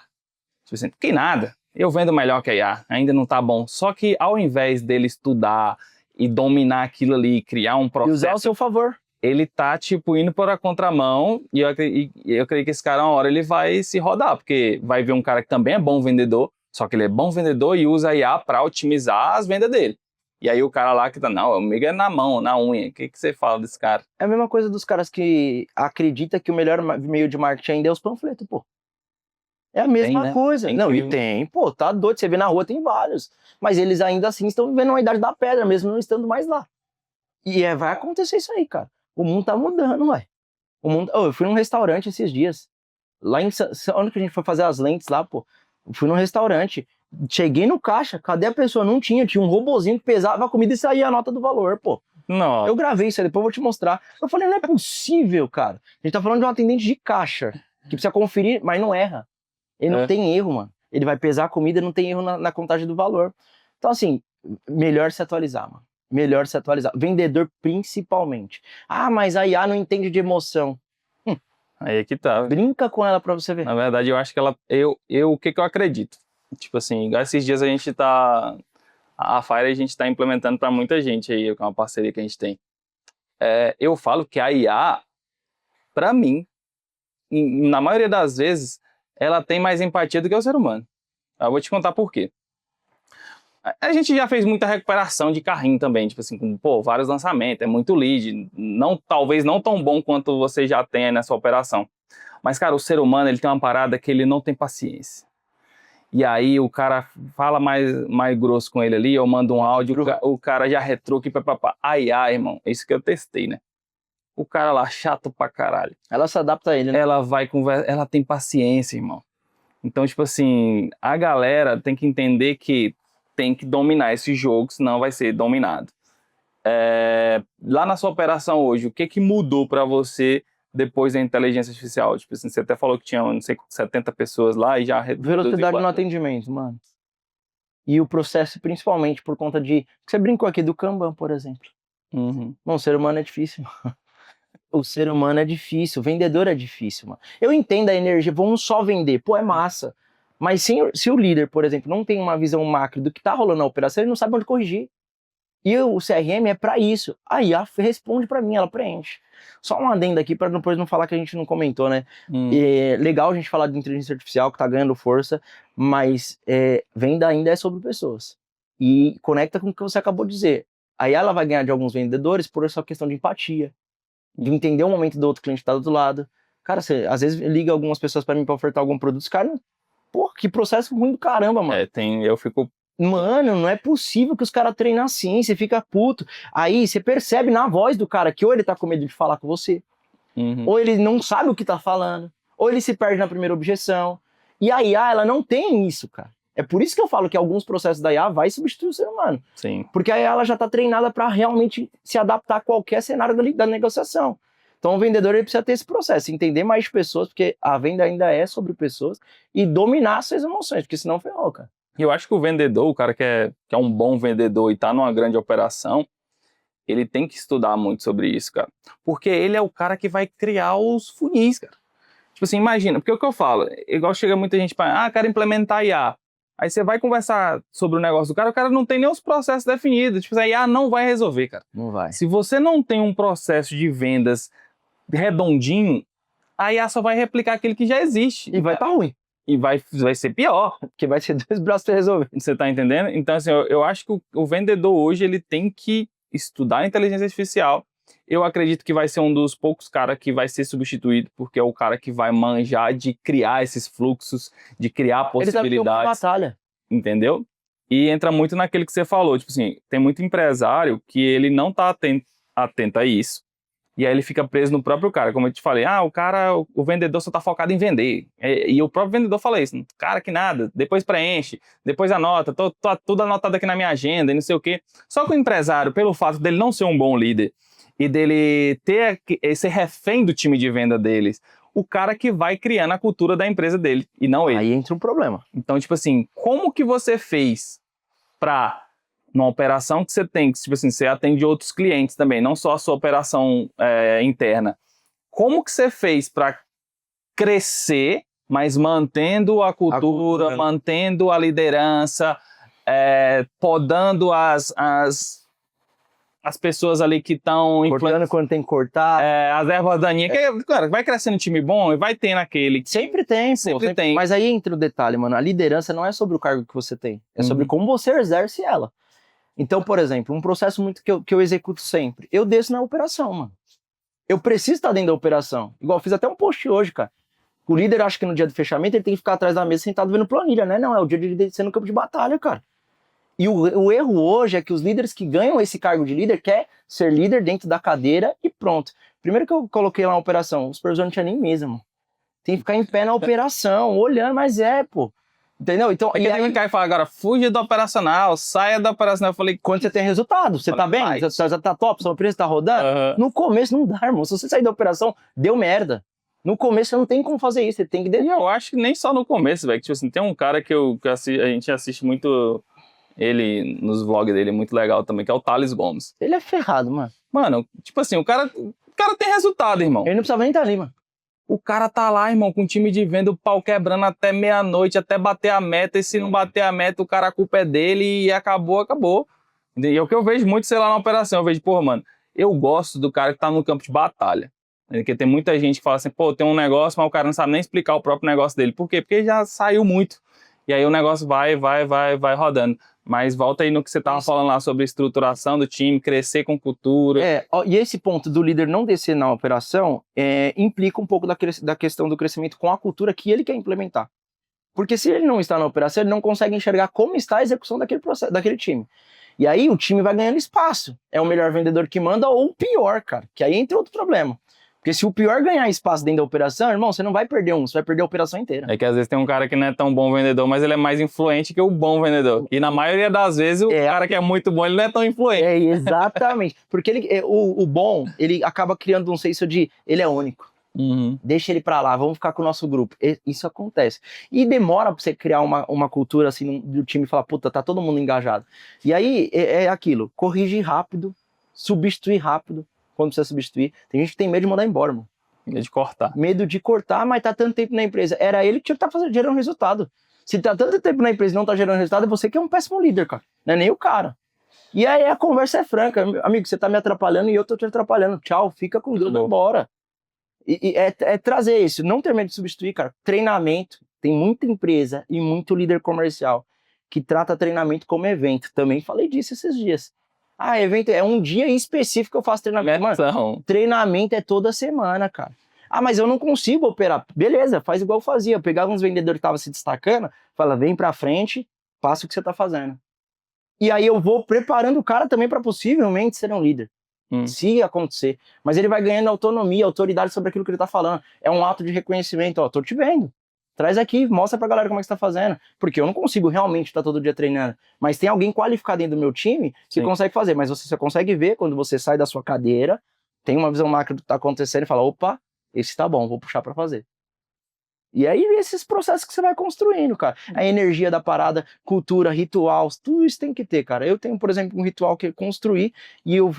Tipo assim, que nada, eu vendo melhor que a IA, ainda não tá bom. Só que ao invés dele estudar e dominar aquilo ali, criar um E processo, usar ao seu favor. ele tá, tipo, indo por a contramão, e eu creio que esse cara, uma hora, ele vai se rodar, porque vai ver um cara que também é bom vendedor, só que ele é bom vendedor e usa a IA pra otimizar as vendas dele. E aí o cara lá que tá, não, o amigo é na mão, na unha, o que você fala desse cara? É a mesma coisa dos caras que acreditam que o melhor meio de marketing ainda é os panfletos, pô. É a mesma Tem, né? coisa. É Não, e incrível. tem, pô, tá doido. Você vê na rua, tem vários. Mas eles ainda assim estão vivendo uma idade da pedra, mesmo não estando mais lá. E vai acontecer isso aí, cara. O mundo tá mudando, ué. Eu fui num restaurante esses dias. Lá onde que a gente foi fazer as lentes lá, pô. Eu fui num restaurante. Cheguei no caixa, cadê a pessoa? Não tinha. Tinha um robozinho que pesava a comida e saía a nota do valor, pô. Não, Eu gravei isso aí, depois eu vou te mostrar. Eu falei, não é possível, cara. A gente tá falando de um atendente de caixa, que precisa conferir, mas não erra. Ele não tem erro, mano. Ele vai pesar a comida, não tem erro na contagem do valor. Então, assim, melhor se atualizar, mano. Melhor se atualizar. Vendedor, principalmente. Ah, mas a IA não entende de emoção. aí que tá. Brinca com ela pra você ver. Na verdade, eu acho que ela. O que eu acredito? Tipo assim, igual esses dias a gente tá. A Fire a gente tá implementando pra muita gente aí, com uma parceria que a gente tem. Eu falo que a IA, pra mim, na maioria das vezes, ela tem mais empatia do que o ser humano. Eu vou te contar por quê. A gente já fez muita recuperação de carrinho também, tipo assim, com vários lançamentos, é muito lead, talvez não tão bom quanto você já tem aí nessa operação. Mas, cara, o ser humano, ele tem uma parada que ele não tem paciência. E aí o cara fala mais grosso com ele ali, eu mando um áudio, o cara já retruca e papapá. Ai, irmão, isso que eu testei, né? O cara lá, chato pra caralho. Ela se adapta a ele, né? Ela vai conversar, ela tem paciência, irmão. Então, tipo assim, a galera tem que entender que tem que dominar esse jogo, senão vai ser dominado. Lá na sua operação hoje, o que mudou pra você depois da inteligência artificial? Tipo assim, você até falou que tinha, não sei, 70 pessoas lá e já... Velocidade no atendimento, mano. E o processo, principalmente, por conta de... Você brincou aqui do Kanban, por exemplo. Uhum. Bom, o ser humano é difícil, mano. O ser humano é difícil, o vendedor é difícil, mano. Eu entendo a energia, vamos só vender, pô, é massa. Mas se o líder, por exemplo, não tem uma visão macro do que tá rolando na operação, ele não sabe onde corrigir. E o CRM é pra isso. A IA responde pra mim, ela preenche. Só um adendo aqui pra depois não falar que a gente não comentou, né? É legal a gente falar de inteligência artificial, que tá ganhando força, mas venda ainda é sobre pessoas. E conecta com o que você acabou de dizer. Aí ela vai ganhar de alguns vendedores por essa questão de empatia, de entender o momento do outro cliente que tá do outro lado. Cara, você às vezes liga algumas pessoas pra mim pra ofertar algum produto, cara, pô, que processo ruim do caramba, mano. Eu fico... Mano, não é possível que os caras treinam assim, você fica puto. Aí você percebe na voz do cara que ou ele tá com medo de falar com você, ou ele não sabe o que tá falando, ou ele se perde na primeira objeção. E a IA, ela não tem isso, cara. É por isso que eu falo que alguns processos da IA vai substituir o ser humano. Sim. Porque a IA ela já está treinada para realmente se adaptar a qualquer cenário da negociação. Então o vendedor ele precisa ter esse processo, entender mais de pessoas, porque a venda ainda é sobre pessoas, e dominar suas emoções, porque senão ferrou, cara. Eu acho que o vendedor, o cara que é um bom vendedor e tá numa grande operação, ele tem que estudar muito sobre isso, cara. Porque ele é o cara que vai criar os funis, cara. Tipo assim, imagina, porque o que eu falo, igual chega muita gente para, quero implementar IA. Aí você vai conversar sobre o negócio do cara, o cara não tem nem os processos definidos. Tipo, a IA não vai resolver, cara. Não vai. Se você não tem um processo de vendas redondinho, a IA só vai replicar aquele que já existe. E vai estar ruim. E vai ser pior. Porque vai ser 2 braços para resolver. Você tá entendendo? Então, assim, eu acho que o vendedor hoje, ele tem que estudar a inteligência artificial. Eu acredito que vai ser um dos poucos caras que vai ser substituído, porque é o cara que vai manjar de criar esses fluxos, de criar possibilidades. Ele sabe batalha. Entendeu? E entra muito naquele que você falou, tipo assim, tem muito empresário que ele não tá atento a isso, e aí ele fica preso no próprio cara, como eu te falei, o vendedor só tá focado em vender, e o próprio vendedor fala isso, cara que nada, depois preenche, depois anota, tô tudo anotado aqui na minha agenda e não sei o quê. Só que o empresário, pelo fato dele não ser um bom líder, e dele ter esse refém do time de venda deles, o cara que vai criando a cultura da empresa dele, e não ele. Aí entra um problema. Então, tipo assim, como que você fez para, numa operação que você tem, que tipo assim, você atende outros clientes também, não só a sua operação interna, como que você fez para crescer, mas mantendo a cultura, mantendo a liderança, podando as pessoas ali que estão... Cortando quando tem que cortar. as ervas daninhas. Cara, vai crescendo um time bom e vai ter naquele. Sempre tem, pô. Sempre tem. Mas aí entra o detalhe, mano. A liderança não é sobre o cargo que você tem. É sobre como você exerce ela. Então, por exemplo, um processo muito que eu executo sempre. Eu desço na operação, mano. Eu preciso estar dentro da operação. Igual, eu fiz até um post hoje, cara. O líder acha que no dia do fechamento ele tem que ficar atrás da mesa sentado vendo planilha, né? Não, é o dia de ele descer no campo de batalha, cara. E o erro hoje é que os líderes que ganham esse cargo de líder quer ser líder dentro da cadeira e pronto. Primeiro que eu coloquei lá na operação, o supervisor não tinha nem mesa, mano. Tem que ficar em pé na operação, olhando, mas pô. Entendeu? Então, e aí o cara fala agora, fuja do operacional, saia da operacional. Eu falei, quando você tem resultado, você tá bem? Você já tá top, sua empresa tá rodando? No começo não dá, irmão. Se você sair da operação, deu merda. No começo você não tem como fazer isso, você tem que... E eu acho que nem só no começo, velho. Tipo assim, tem um cara que a gente assiste muito... Ele, nos vlogs dele, é muito legal também, que é o Thales Gomes. Ele é ferrado, mano. Mano, tipo assim, o cara tem resultado, irmão. Ele não precisava nem estar ali, mano. O cara tá lá, irmão, com o time de venda, o pau quebrando até meia-noite, até bater a meta, e se não bater a meta, o cara, a culpa é dele, e acabou. E é o que eu vejo muito, sei lá, na operação. Eu vejo, porra, mano, eu gosto do cara que tá no campo de batalha. Porque tem muita gente que fala assim, pô, tem um negócio, mas o cara não sabe nem explicar o próprio negócio dele. Por quê? Porque já saiu muito. E aí o negócio vai rodando. Mas volta aí no que você tava falando lá sobre estruturação do time, crescer com cultura. E esse ponto do líder não descer na operação implica um pouco da questão do crescimento com a cultura que ele quer implementar. Porque se ele não está na operação, ele não consegue enxergar como está a execução daquele processo, daquele time. E aí o time vai ganhando espaço. É o melhor vendedor que manda ou o pior, cara. Que aí entra outro problema. Porque se o pior ganhar espaço dentro da operação, irmão, você não vai perder você vai perder a operação inteira. É que às vezes tem um cara que não é tão bom vendedor, mas ele é mais influente que o bom vendedor. E na maioria das vezes, o cara que é muito bom, ele não é tão influente. Exatamente. Porque o bom, ele acaba criando um senso de, ele é único. Deixa ele pra lá, vamos ficar com o nosso grupo. Isso acontece. E demora pra você criar uma cultura assim do time e falar, puta, tá todo mundo engajado. E aí é aquilo, corrigir rápido, substituir rápido. Quando precisa substituir. Tem gente que tem medo de mandar embora, mano. Medo de cortar. Medo de cortar, mas tá tanto tempo na empresa. Era ele que tinha que estar gerando resultado. Se tá tanto tempo na empresa e não tá gerando resultado, é você que é um péssimo líder, cara. Não é nem o cara. E aí a conversa é franca. Amigo, você tá me atrapalhando e eu tô te atrapalhando. Tchau, fica com Deus, vai embora. E é trazer isso. Não ter medo de substituir, cara. Treinamento. Tem muita empresa e muito líder comercial que trata treinamento como evento. Também falei disso esses dias. Evento é um dia específico que eu faço treinamento. Mano, treinamento é toda semana, cara. Mas eu não consigo operar. Beleza, faz igual eu fazia. Eu pegava uns vendedores que estavam se destacando, fala, vem pra frente, faça o que você tá fazendo. E aí eu vou preparando o cara também para possivelmente ser um líder. Se acontecer. Mas ele vai ganhando autonomia, autoridade sobre aquilo que ele tá falando. É um ato de reconhecimento. Ó, tô te vendo. Traz aqui, mostra pra galera como é que você tá fazendo. Porque eu não consigo realmente estar todo dia treinando. Mas tem alguém qualificado dentro do meu time que Sim. consegue fazer. Mas você só consegue ver quando você sai da sua cadeira, tem uma visão macro do que tá acontecendo e fala, opa, esse tá bom, vou puxar pra fazer. E aí, esses processos que você vai construindo, cara. A energia da parada, cultura, ritual, tudo isso tem que ter, cara. Eu tenho, por exemplo, um ritual que eu construí e eu,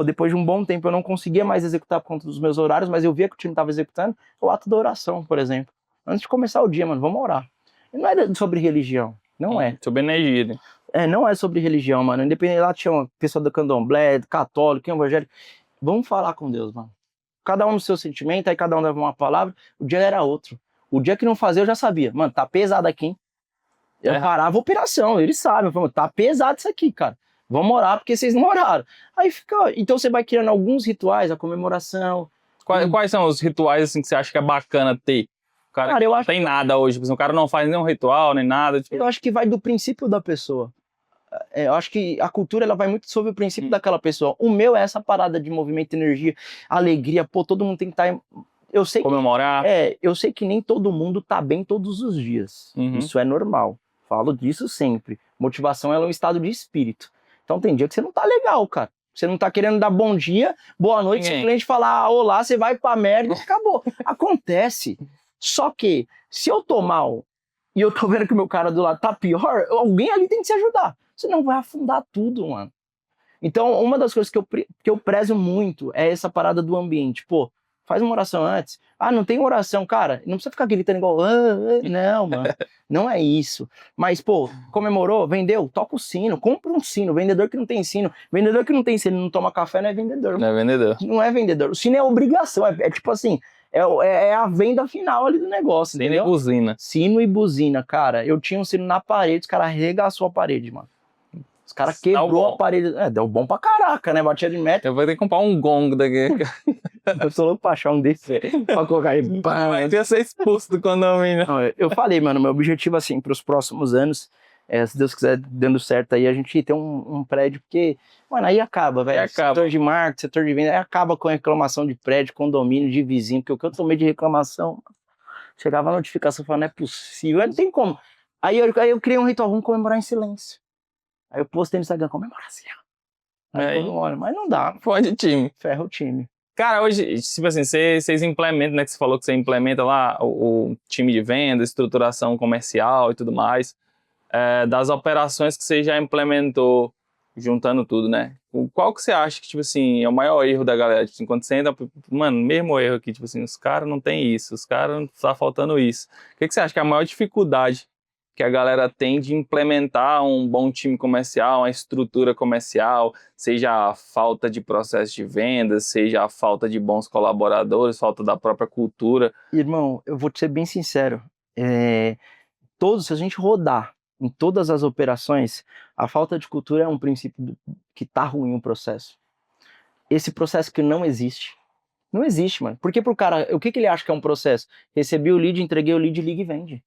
depois de um bom tempo eu não conseguia mais executar por conta dos meus horários, mas eu via que o time tava executando o ato da oração, por exemplo. Antes de começar o dia, mano, vamos orar. E não é sobre religião, não é. Sobre energia, né? Não é sobre religião, mano. Independente, lá tinha uma pessoa do candomblé, católico, evangélico. Vamos falar com Deus, mano. Cada um no seu sentimento, aí cada um dava uma palavra, o dia era outro. O dia que não fazia, eu já sabia. Mano, tá pesado aqui, hein? Eu parava a operação, eles sabem. Eu falei, tá pesado isso aqui, cara. Vamos orar porque vocês não oraram. Aí fica... Então você vai criando alguns rituais, a comemoração. Quais são os rituais assim, que você acha que é bacana ter? O cara eu não acho... tem nada hoje. O cara não faz nenhum ritual, nem nada. Tipo... Eu acho que vai do princípio da pessoa. Eu acho que a cultura ela vai muito sobre o princípio daquela pessoa. O meu é essa parada de movimento, energia, alegria. Pô, todo mundo tem que estar... Eu sei comemorar. Eu sei que nem todo mundo tá bem todos os dias. Isso é normal. Falo disso sempre. Motivação ela é um estado de espírito. Então tem dia que você não tá legal, cara. Você não tá querendo dar bom dia, boa noite, se o cliente falar olá, você vai pra merda e acabou. Acontece. Só que, se eu tô mal e eu tô vendo que o meu cara do lado tá pior, alguém ali tem que se ajudar. Senão vai afundar tudo, mano. Então, uma das coisas que eu prezo muito é essa parada do ambiente. Pô, faz uma oração antes. Ah, não tem oração, cara. Não precisa ficar gritando igual... Não, mano. Não é isso. Mas, pô, comemorou, vendeu, toca o sino, compra um sino. Vendedor que não tem sino. Vendedor que não tem sino, não toma café, não é vendedor. Não é vendedor. Não é vendedor. O sino é obrigação. É tipo assim, é a venda final ali do negócio, Sino entendeu? e buzina. Sino e buzina, cara. Eu tinha um sino na parede, os caras arregaçou a parede, mano. Os caras quebrou a parede. Deu bom pra caraca, né? Batia de meta. Eu vou ter que comprar um gongo daqui. Eu sou louco pra achar um desse pra colocar aí. Mas ia ser expulso do condomínio. Não, eu falei, mano, meu objetivo, assim, pros próximos anos, se Deus quiser, dando certo aí, a gente ter um prédio, porque, mano, aí acaba, velho. Setor de marketing, setor de venda, aí acaba com a reclamação de prédio, condomínio, de vizinho, porque o que eu tomei de reclamação, chegava a notificação falando, não é possível, não tem como. Aí eu criei um ritual, vamos comemorar em silêncio. Aí eu postei no Instagram, comemorar assim, ó. Mas não dá. Pode time. Ferra o time. Cara, hoje, tipo assim, vocês implementam, né, que você falou que você implementa lá o time de venda, estruturação comercial e tudo mais, das operações que você já implementou, juntando tudo, né? Qual que você acha que, tipo assim, é o maior erro da galera? Tipo assim, quando você entra, mano, mesmo erro aqui, tipo assim, os caras não tem isso, os caras tá faltando isso. O que você acha que é a maior dificuldade que a galera tem de implementar um bom time comercial, uma estrutura comercial, seja a falta de processo de vendas, seja a falta de bons colaboradores, falta da própria cultura? Irmão, eu vou te ser bem sincero, se a gente rodar em todas as operações, a falta de cultura é um princípio que tá ruim o processo. Esse processo que não existe. Não existe, mano. Porque pro cara, o que ele acha que é um processo? Recebi o lead, entreguei o lead, liga e vende.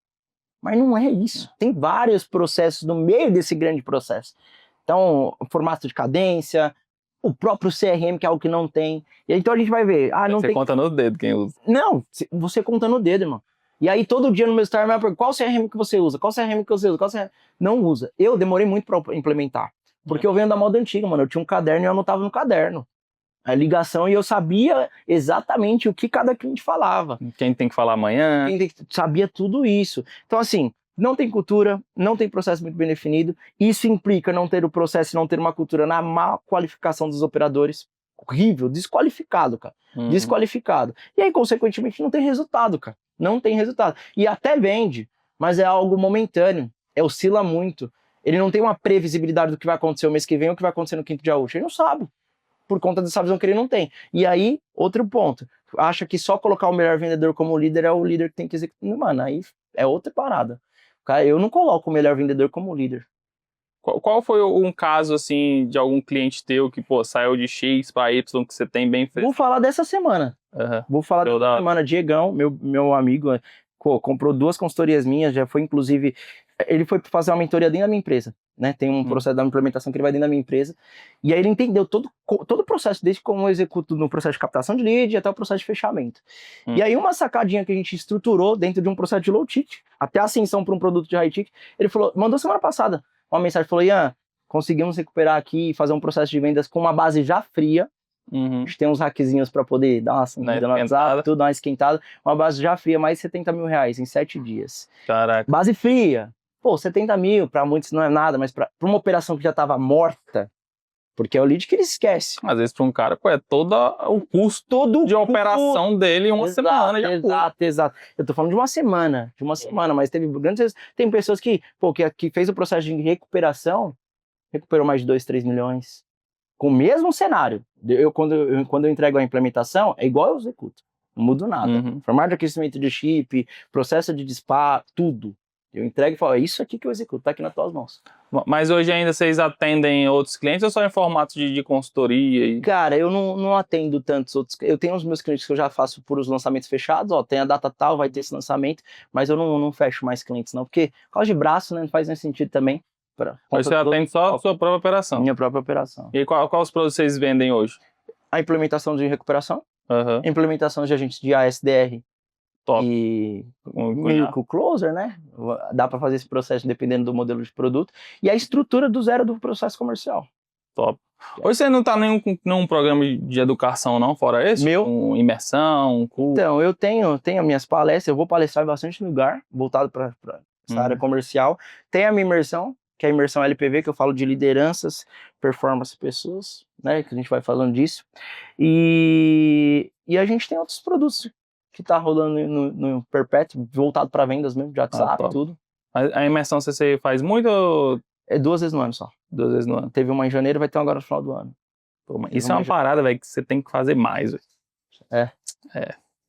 Mas não é isso. Tem vários processos no meio desse grande processo. Então, formato de cadência, o próprio CRM, que é algo que não tem. E aí, então a gente vai ver. Você conta no dedo quem usa. Não, você conta no dedo, irmão. E aí todo dia no meu story vai perguntar, qual CRM que você usa? Qual CRM que você usa? Qual CRM? Não usa. Eu demorei muito pra implementar. Porque eu venho da moda antiga, mano. Eu tinha um caderno e eu anotava no caderno a ligação, e eu sabia exatamente o que cada cliente falava. Quem tem que falar amanhã. Sabia tudo isso. Então, assim, não tem cultura, não tem processo muito bem definido. Isso implica não ter o processo, não ter uma cultura na má qualificação dos operadores. Horrível, desqualificado, cara. Desqualificado. E aí, consequentemente, não tem resultado, cara. Não tem resultado. E até vende, mas é algo momentâneo. Oscila muito. Ele não tem uma previsibilidade do que vai acontecer o mês que vem ou o que vai acontecer no quinto dia útil. Ele não sabe. Por conta dessa visão que ele não tem. E aí, outro ponto. Acha que só colocar o melhor vendedor como líder é o líder que tem que executar. Mano, aí é outra parada. Cara, eu não coloco o melhor vendedor como líder. Qual foi um caso, assim, de algum cliente teu que, pô, saiu de X para Y que você tem bem feito? Vou falar dessa semana. Vou falar dessa semana. Diegão, meu amigo, comprou 2 consultorias minhas, já foi, inclusive, Ele foi fazer uma mentoria dentro da minha empresa, né? Tem um processo da implementação que ele vai dentro da minha empresa. E aí ele entendeu todo o processo, desde como eu executo no processo de captação de lead até o processo de fechamento. E aí uma sacadinha que a gente estruturou dentro de um processo de low ticket, até a ascensão para um produto de high ticket, ele falou, mandou semana passada uma mensagem, falou, Ian, conseguimos recuperar aqui e fazer um processo de vendas com uma base já fria. A gente tem uns hackzinhos para poder dar uma acendida no WhatsApp, tudo, dar uma esquentada. Uma base já fria, mais R$70 mil em 7 dias. Caraca. Base fria. Pô, 70 mil, para muitos não é nada, mas para uma operação que já estava morta, porque é o lead que ele esquece. Às vezes para um cara, pô, é todo o custo de operação dele em uma semana. Exato. Eu tô falando de uma semana, mas teve grandes... Tem pessoas que, pô, que fez o processo de recuperação, recuperou mais de 2, 3 milhões. Com o mesmo cenário. Quando eu entrego a implementação, é igual eu executo. Não mudo nada. Formato de aquecimento de chip, processo de disparo, tudo. Eu entrego e falo, é isso aqui que eu executo, tá aqui nas tuas mãos. Mas hoje ainda vocês atendem outros clientes ou só em formato de consultoria? Cara, eu não atendo tantos outros. Eu tenho os meus clientes que eu já faço por os lançamentos fechados, ó, tem a data tal, vai ter esse lançamento, mas eu não fecho mais clientes não, porque por causa de braço, né, não faz nem sentido também. Mas você atende só a sua própria operação? Minha própria operação. E qual os produtos vocês vendem hoje? A implementação de recuperação, implementação de agentes de ASDR, top. E Miracle Closer, né? Dá para fazer esse processo dependendo do modelo de produto. E a estrutura do zero do processo comercial. Top. Hoje você não está nenhum programa de educação, não, fora esse? Meu? Com imersão, curso? Então, eu tenho as minhas palestras, eu vou palestrar em bastante lugar, voltado para essa área comercial. Tem a minha imersão, que é a imersão LPV, que eu falo de lideranças, performance, pessoas, né? Que a gente vai falando disso. E a gente tem outros produtos que tá rolando no Perpétuo, voltado para vendas mesmo, de WhatsApp, tudo. A imersão você faz muito ou... É 2 vezes no ano só. 2 vezes no ano. Teve uma em janeiro, vai ter uma agora no final do ano. Pô, isso é uma parada, velho, que você tem que fazer mais, velho.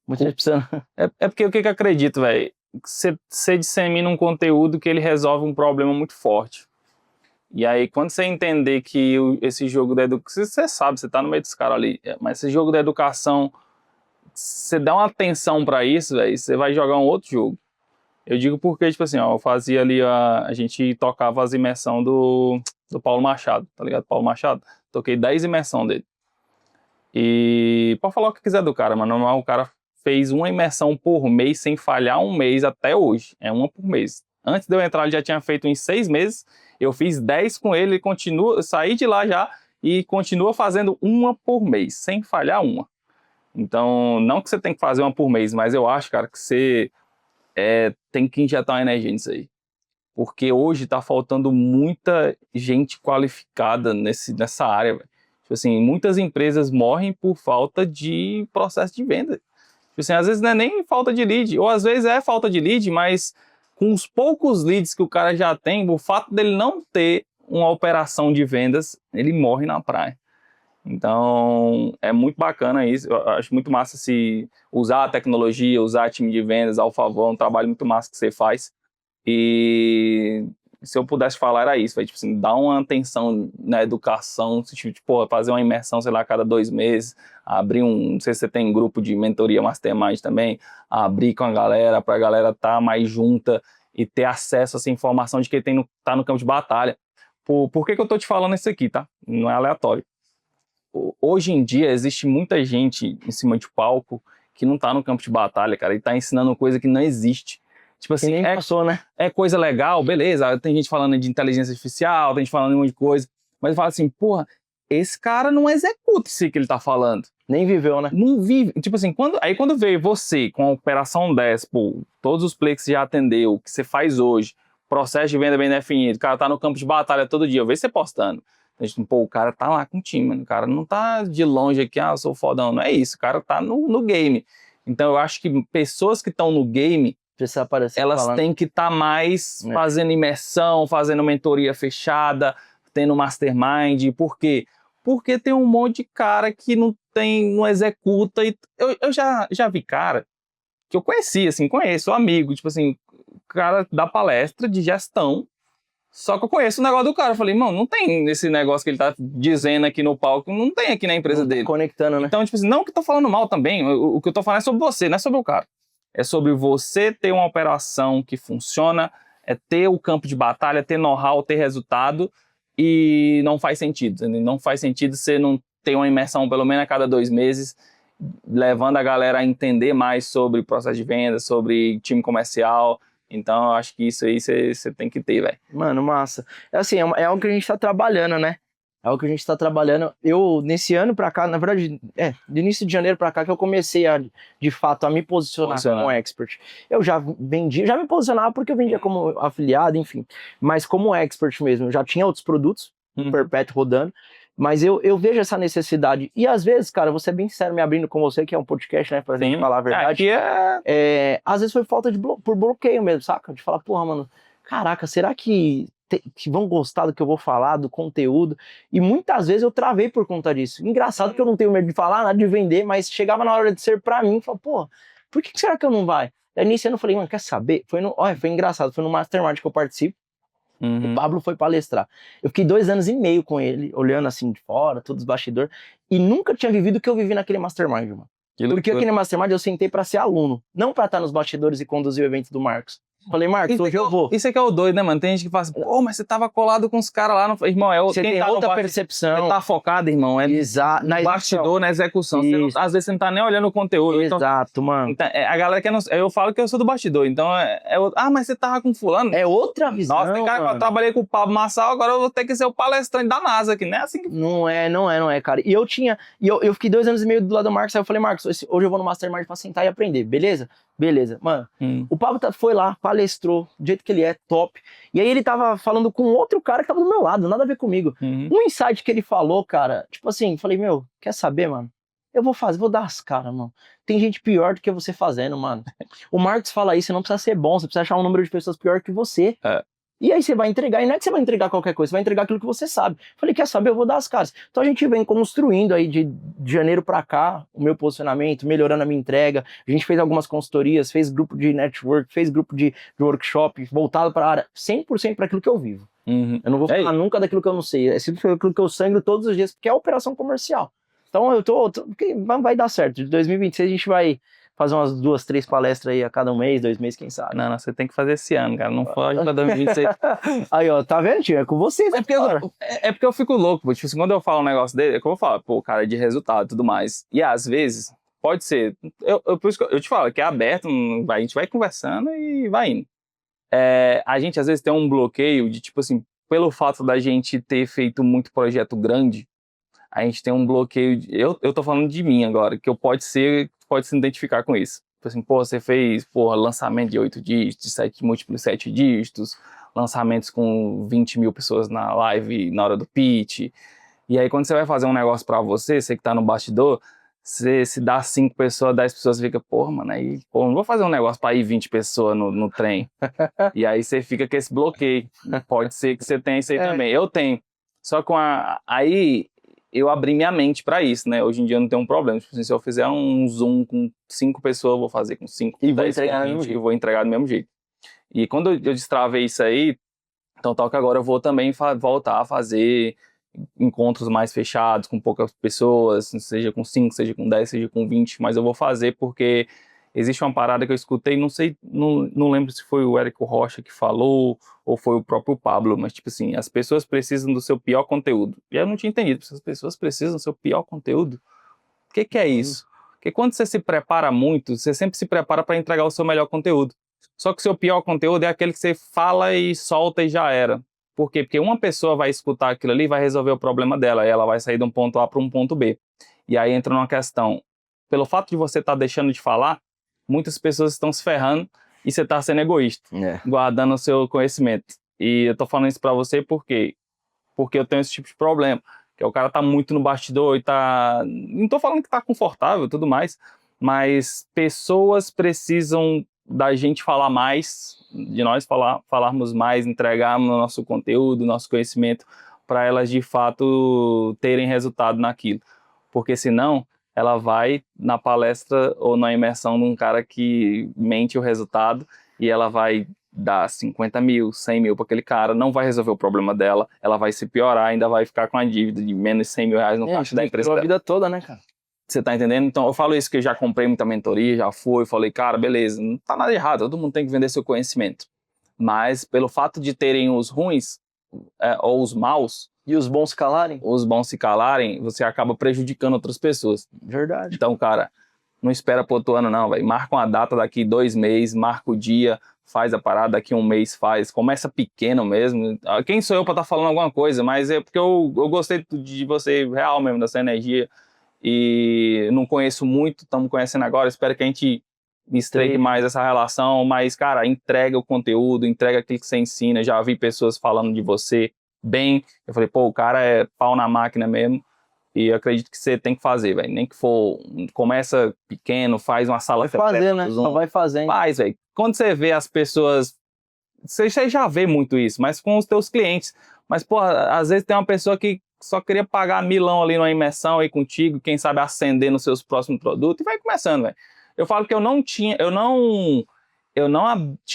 Muita gente precisa. É porque o que eu acredito, velho? Você dissemina um conteúdo que ele resolve um problema muito forte. E aí, quando você entender que esse jogo da educação... Você sabe, você tá no meio dos caras ali. Mas esse jogo da educação... Você dá uma atenção pra isso, velho, você vai jogar um outro jogo. Eu digo porque, tipo assim, ó, eu fazia ali, a gente tocava as imersão do Paulo Machado, tá ligado? Paulo Machado, toquei 10 imersão dele. E pode falar o que quiser do cara, mas normal, o cara fez uma imersão por mês, sem falhar um mês até hoje. É uma por mês. Antes de eu entrar, ele já tinha feito em 6 meses, eu fiz 10 com ele, eu saí de lá já e continua fazendo uma por mês, sem falhar uma. Então, não que você tem que fazer uma por mês, mas eu acho, cara, que você tem que injetar uma energia nisso aí. Porque hoje tá faltando muita gente qualificada nessa área, véio. Tipo assim, muitas empresas morrem por falta de processo de venda. Tipo assim, às vezes não é nem falta de lead, ou às vezes é falta de lead, mas com os poucos leads que o cara já tem, o fato dele não ter uma operação de vendas, ele morre na praia. Então, é muito bacana isso, eu acho muito massa se usar a tecnologia, usar time de vendas ao favor, é um trabalho muito massa que você faz. E se eu pudesse falar era isso, tipo assim, dar uma atenção na educação, tipo, fazer uma imersão, sei lá, a cada 2 meses, abrir não sei se você tem grupo de mentoria mastermind também, abrir com a galera, pra galera estar mais junta e ter acesso a essa informação de quem tá no campo de batalha. Por que eu tô te falando isso aqui, tá? Não é aleatório. Hoje em dia existe muita gente em cima de palco que não tá no campo de batalha, cara, e tá ensinando coisa que não existe. Tipo assim, nem passou, né? É coisa legal, beleza, tem gente falando de inteligência artificial, tem gente falando de um monte de coisa, mas fala assim, porra, esse cara não executa isso que ele tá falando. Nem viveu, né? Não vive. Tipo assim, quando veio você com a operação 10, pô, todos os plays que você já atendeu, o que você faz hoje, processo de venda bem definido, o cara tá no campo de batalha todo dia, eu vejo você postando. Pô, o cara tá lá com o time, mano. O cara não tá de longe aqui, eu sou fodão. Não é isso, o cara tá no game. Então eu acho que pessoas que estão no game, elas têm que estar mais fazendo imersão, fazendo mentoria fechada, tendo mastermind. Por quê? Porque tem um monte de cara que não executa. E eu já vi cara que eu conheci, assim, conheço, amigo, tipo assim, o cara dá palestra de gestão. Só que eu conheço o negócio do cara. Eu falei, mano, não tem esse negócio que ele tá dizendo aqui no palco, não tem aqui na empresa dele. Conectando, né? Então, tipo assim, não que eu tô falando mal também. O que eu tô falando é sobre você, não é sobre o cara. É sobre você ter uma operação que funciona, É ter o campo de batalha, ter know-how, ter resultado, e não faz sentido. Entendeu? Não faz sentido você não ter uma imersão pelo menos a cada 2 meses, levando a galera a entender mais sobre processo de venda, sobre time comercial. Então, eu acho que isso aí você tem que ter, velho. Mano, massa. É assim, é algo que a gente tá trabalhando, né? É algo que a gente tá trabalhando. Eu, nesse ano pra cá, na verdade, do início de janeiro pra cá que eu comecei a, de fato, a me posicionar como expert. Eu já vendi, já me posicionava porque eu vendia como afiliado, enfim. Mas como expert mesmo, eu já tinha outros produtos, perpétuo rodando. Mas eu vejo essa necessidade. E às vezes, cara, vou ser bem sincero, me abrindo com você, que é um podcast, né, pra gente falar a verdade. Às vezes foi falta por bloqueio mesmo, saca? De falar, porra, mano, caraca, será que vão gostar do que eu vou falar, do conteúdo? E muitas vezes eu travei por conta disso. Engraçado que eu não tenho medo de falar, nada de vender, mas chegava na hora de ser pra mim, falava, porra, por que será que eu não vai? Aí nesse ano eu falei, mano, quer saber? Foi engraçado, foi no Mastermind que eu participo. O Pablo foi palestrar. Eu fiquei 2 anos e meio com ele, olhando assim de fora, todos os bastidores, e nunca tinha vivido o que eu vivi naquele Mastermind, mano. Porque aqui no Mastermind eu sentei pra ser aluno, não pra estar nos bastidores e conduzir o evento do Marcos. Falei, Marcos, hoje eu vou. Isso é que é o doido, né, mano? Tem gente que fala assim, pô, mas você tava colado com os caras lá no... Irmão, você tem outra percepção. Você tá focado, irmão. Exato. No bastidor, na execução. Às vezes você não tá nem olhando o conteúdo. Exato, então, mano. Então, a galera que não... Eu falo que eu sou do bastidor, então mas você tava com fulano? É outra visão, nossa, tem cara que eu trabalhei com o Pablo Marçal, agora eu vou ter que ser o palestrante da NASA aqui, né? Assim que... Não é, cara. E eu fiquei 2 anos e meio do lado do Marcos, aí eu falei, Marcos, hoje eu vou no Mastermind pra sentar e aprender, beleza? Beleza, mano. O Pablo foi lá, palestrou, do jeito que ele é, top. E aí ele tava falando com outro cara que tava do meu lado, nada a ver comigo. Um insight que ele falou, cara, tipo assim, falei, meu, quer saber, mano? Eu vou dar as caras, mano. Tem gente pior do que você fazendo, mano. O Marcos fala isso, você não precisa ser bom, você precisa achar um número de pessoas pior que você. E aí você vai entregar, e não é que você vai entregar qualquer coisa, você vai entregar aquilo que você sabe. Falei, quer saber, eu vou dar as caras. Então a gente vem construindo aí de janeiro pra cá o meu posicionamento, melhorando a minha entrega. A gente fez algumas consultorias, fez grupo de network, fez grupo de workshop, voltado para a área, 100% para aquilo que eu vivo. Eu não vou falar nunca daquilo que eu não sei, é sempre aquilo que eu sangro todos os dias, porque é a operação comercial. Então vai dar certo. De 2026 a gente vai fazer umas 2, 3 palestras aí a cada 1 mês, 2 meses, quem sabe. Não, você tem que fazer esse ano, cara. Não foge pra 2026. Aí, ó, tá vendo, tio? É com vocês. É porque eu fico louco, tipo assim, quando eu falo um negócio dele, é que eu vou falar, pô, cara, é de resultado e tudo mais. E às vezes, pode ser. Por isso que eu te falo, que é aberto, a gente vai conversando e vai indo. A gente às vezes tem um bloqueio de, tipo assim, pelo fato da gente ter feito muito projeto grande, a gente tem um bloqueio. Eu tô falando de mim agora, que pode se identificar com isso. Tipo assim, pô, você fez lançamento de 8 dígitos, múltiplos 7 dígitos, lançamentos com 20 mil pessoas na live na hora do pitch. E aí, quando você vai fazer um negócio pra você que tá no bastidor, você se dá 5 pessoas, 10 pessoas, fica, porra, mano, aí, não vou fazer um negócio pra ir 20 pessoas no trem. E aí você fica com esse bloqueio. Pode ser que você tenha isso aí também. Eu tenho. Só com aí eu abri minha mente pra isso, né? Hoje em dia eu não tenho um problema. Tipo assim, se eu fizer um Zoom com 5 pessoas, eu vou fazer com 5, e vou entregar do mesmo jeito. Eu vou entregar do mesmo jeito. E quando eu destravei isso aí, então tal que agora eu vou também voltar a fazer encontros mais fechados, com poucas pessoas, seja com 5, seja com 10, seja com 20, mas eu vou fazer porque existe uma parada que eu escutei, não lembro se foi o Érico Rocha que falou, ou foi o próprio Pablo, mas tipo assim, as pessoas precisam do seu pior conteúdo. E eu não tinha entendido, as pessoas precisam do seu pior conteúdo? O que é isso? Porque quando você se prepara muito, você sempre se prepara para entregar o seu melhor conteúdo. Só que o seu pior conteúdo é aquele que você fala e solta e já era. Por quê? Porque uma pessoa vai escutar aquilo ali e vai resolver o problema dela, e ela vai sair de um ponto A para um ponto B. E aí entra numa questão, pelo fato de você estar deixando de falar, muitas pessoas estão se ferrando e você está sendo egoísta, guardando o seu conhecimento. E eu tô falando isso para você porque eu tenho esse tipo de problema, que o cara tá muito no bastidor e tá... Não tô falando que tá confortável e tudo mais, mas pessoas precisam da gente falar mais, de nós falarmos mais, entregarmos o nosso conteúdo, nosso conhecimento, para elas de fato terem resultado naquilo. Porque senão ela vai na palestra ou na imersão de um cara que mente o resultado e ela vai dar 50 mil, 100 mil para aquele cara, não vai resolver o problema dela, ela vai se piorar, ainda vai ficar com a dívida de menos de 100 mil reais no caixa da empresa dela. A vida toda, né, cara? Você tá entendendo? Então eu falo isso que eu já comprei muita mentoria, já falei, cara, beleza, não tá nada errado, todo mundo tem que vender seu conhecimento. Mas pelo fato de terem os ruins ou os maus, E os bons calarem? os bons se calarem, você acaba prejudicando outras pessoas. Verdade. Então, cara, não espera pro outro ano não, velho. Marca uma data daqui 2 meses, marca o dia, faz a parada, daqui 1 mês faz. Começa pequeno mesmo. Quem sou eu pra estar falando alguma coisa? Mas é porque eu gostei de você real mesmo, dessa energia. E não conheço muito, estamos conhecendo agora. Espero que a gente estreite mais essa relação. Mas, cara, entrega o conteúdo, entrega aquilo que você ensina. Já vi pessoas falando de você bem. Eu falei, pô, o cara é pau na máquina mesmo. E eu acredito que você tem que fazer, velho. Nem que for, começa pequeno, faz uma sala Vai fazer, né? Zoom. Só vai fazendo. Faz, velho. Quando você vê as pessoas, você já vê muito isso, mas com os teus clientes. Mas, pô, às vezes tem uma pessoa que só queria pagar milão ali numa imersão aí contigo, quem sabe ascender nos seus próximos produtos, e vai começando, velho. Eu falo que eu não tinha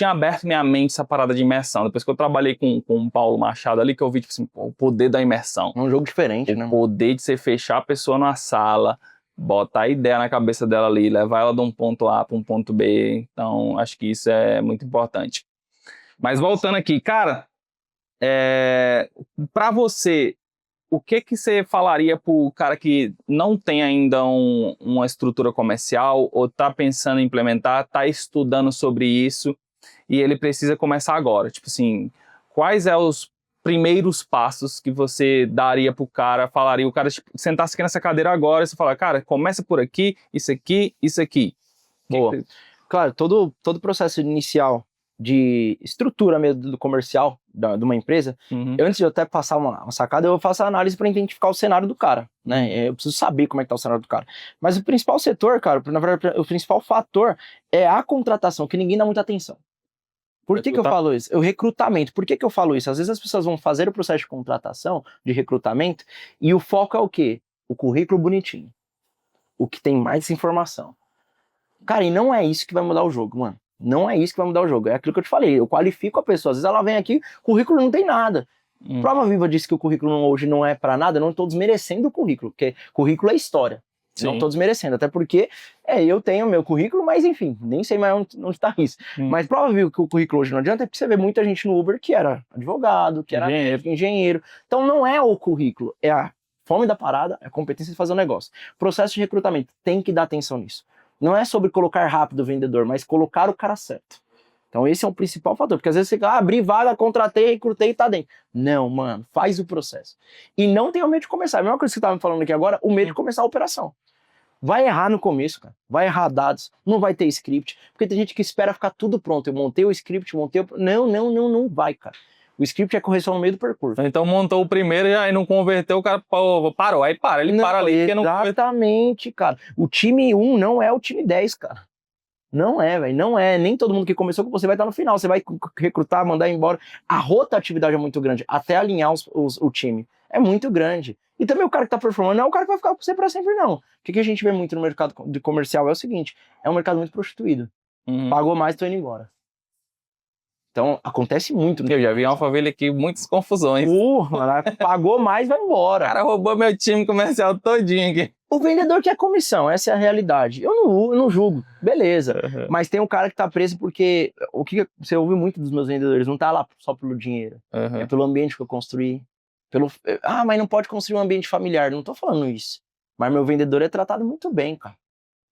aberto minha mente essa parada de imersão. Depois que eu trabalhei com o Paulo Machado ali, que eu vi, tipo assim, pô, o poder da imersão. É um jogo diferente, né? O poder de você fechar a pessoa numa sala, botar a ideia na cabeça dela ali, levar ela de um ponto A para um ponto B. Então, acho que isso é muito importante. Mas voltando aqui, cara, para você, o que você falaria pro cara que não tem ainda uma estrutura comercial ou tá pensando em implementar, tá estudando sobre isso e ele precisa começar agora? Tipo assim, quais são os primeiros passos que você daria pro cara, falaria, o cara tipo, sentasse aqui nessa cadeira agora e você fala, cara, começa por aqui, isso aqui, isso aqui. Boa. Claro, todo o processo inicial de estrutura mesmo do comercial de uma empresa, antes de eu até passar uma sacada, eu faço a análise para identificar o cenário do cara, né? Eu preciso saber como é que tá o cenário do cara. Mas o principal setor, cara, na verdade, o principal fator é a contratação, que ninguém dá muita atenção. Por que eu falo isso? O recrutamento. Por que eu falo isso? Às vezes as pessoas vão fazer o processo de contratação, de recrutamento, e o foco é o quê? O currículo bonitinho. O que tem mais informação. Cara, e não é isso que vai mudar o jogo, mano. Não é isso que vai mudar o jogo. É aquilo que eu te falei. Eu qualifico a pessoa. Às vezes ela vem aqui, o currículo não tem nada. Prova Viva disse que o currículo hoje não é pra nada. Eu não tô desmerecendo o currículo, porque currículo é história. Sim. Não tô desmerecendo. Até porque eu tenho meu currículo, mas enfim, nem sei mais onde tá isso. Mas prova Viva que o currículo hoje não adianta, é porque você vê muita gente no Uber que era advogado, que era engenheiro. Então não é o currículo, é a fome da parada, é a competência de fazer o negócio. Processo de recrutamento, tem que dar atenção nisso. Não é sobre colocar rápido o vendedor, mas colocar o cara certo. Então esse é o principal fator, porque às vezes você abri vaga, contratei, recrutei e tá dentro. Não, mano, faz o processo. E não tenha medo de começar. A mesma coisa que você tava me falando aqui agora, o medo de começar a operação. Vai errar no começo, cara. Vai errar dados, não vai ter script, porque tem gente que espera ficar tudo pronto. Eu montei o script, Não vai, cara. O script é correção no meio do percurso. Então montou o primeiro e aí não converteu, o cara parou. Aí para, ele para ali. Exatamente, cara. O time 1 não é o time 10, cara. Não é, velho. Não é. Nem todo mundo que começou com você vai estar no final. Você vai recrutar, mandar embora. A rotatividade é muito grande. Até alinhar o time. É muito grande. E também o cara que tá performando não é o cara que vai ficar com você pra sempre, não. O que a gente vê muito no mercado de comercial é o seguinte. É um mercado muito prostituído. Pagou mais, tô indo embora. Então, acontece muito. Eu já vi em Alphaville aqui muitas confusões. Pagou mais, vai embora. O cara roubou meu time comercial todinho aqui. O vendedor quer comissão, essa é a realidade. Eu não julgo, beleza. Mas tem um cara que tá preso porque... O que você ouve muito dos meus vendedores, não tá lá só pelo dinheiro. É pelo ambiente que eu construí. Mas não pode construir um ambiente familiar. Não tô falando isso. Mas meu vendedor é tratado muito bem, cara.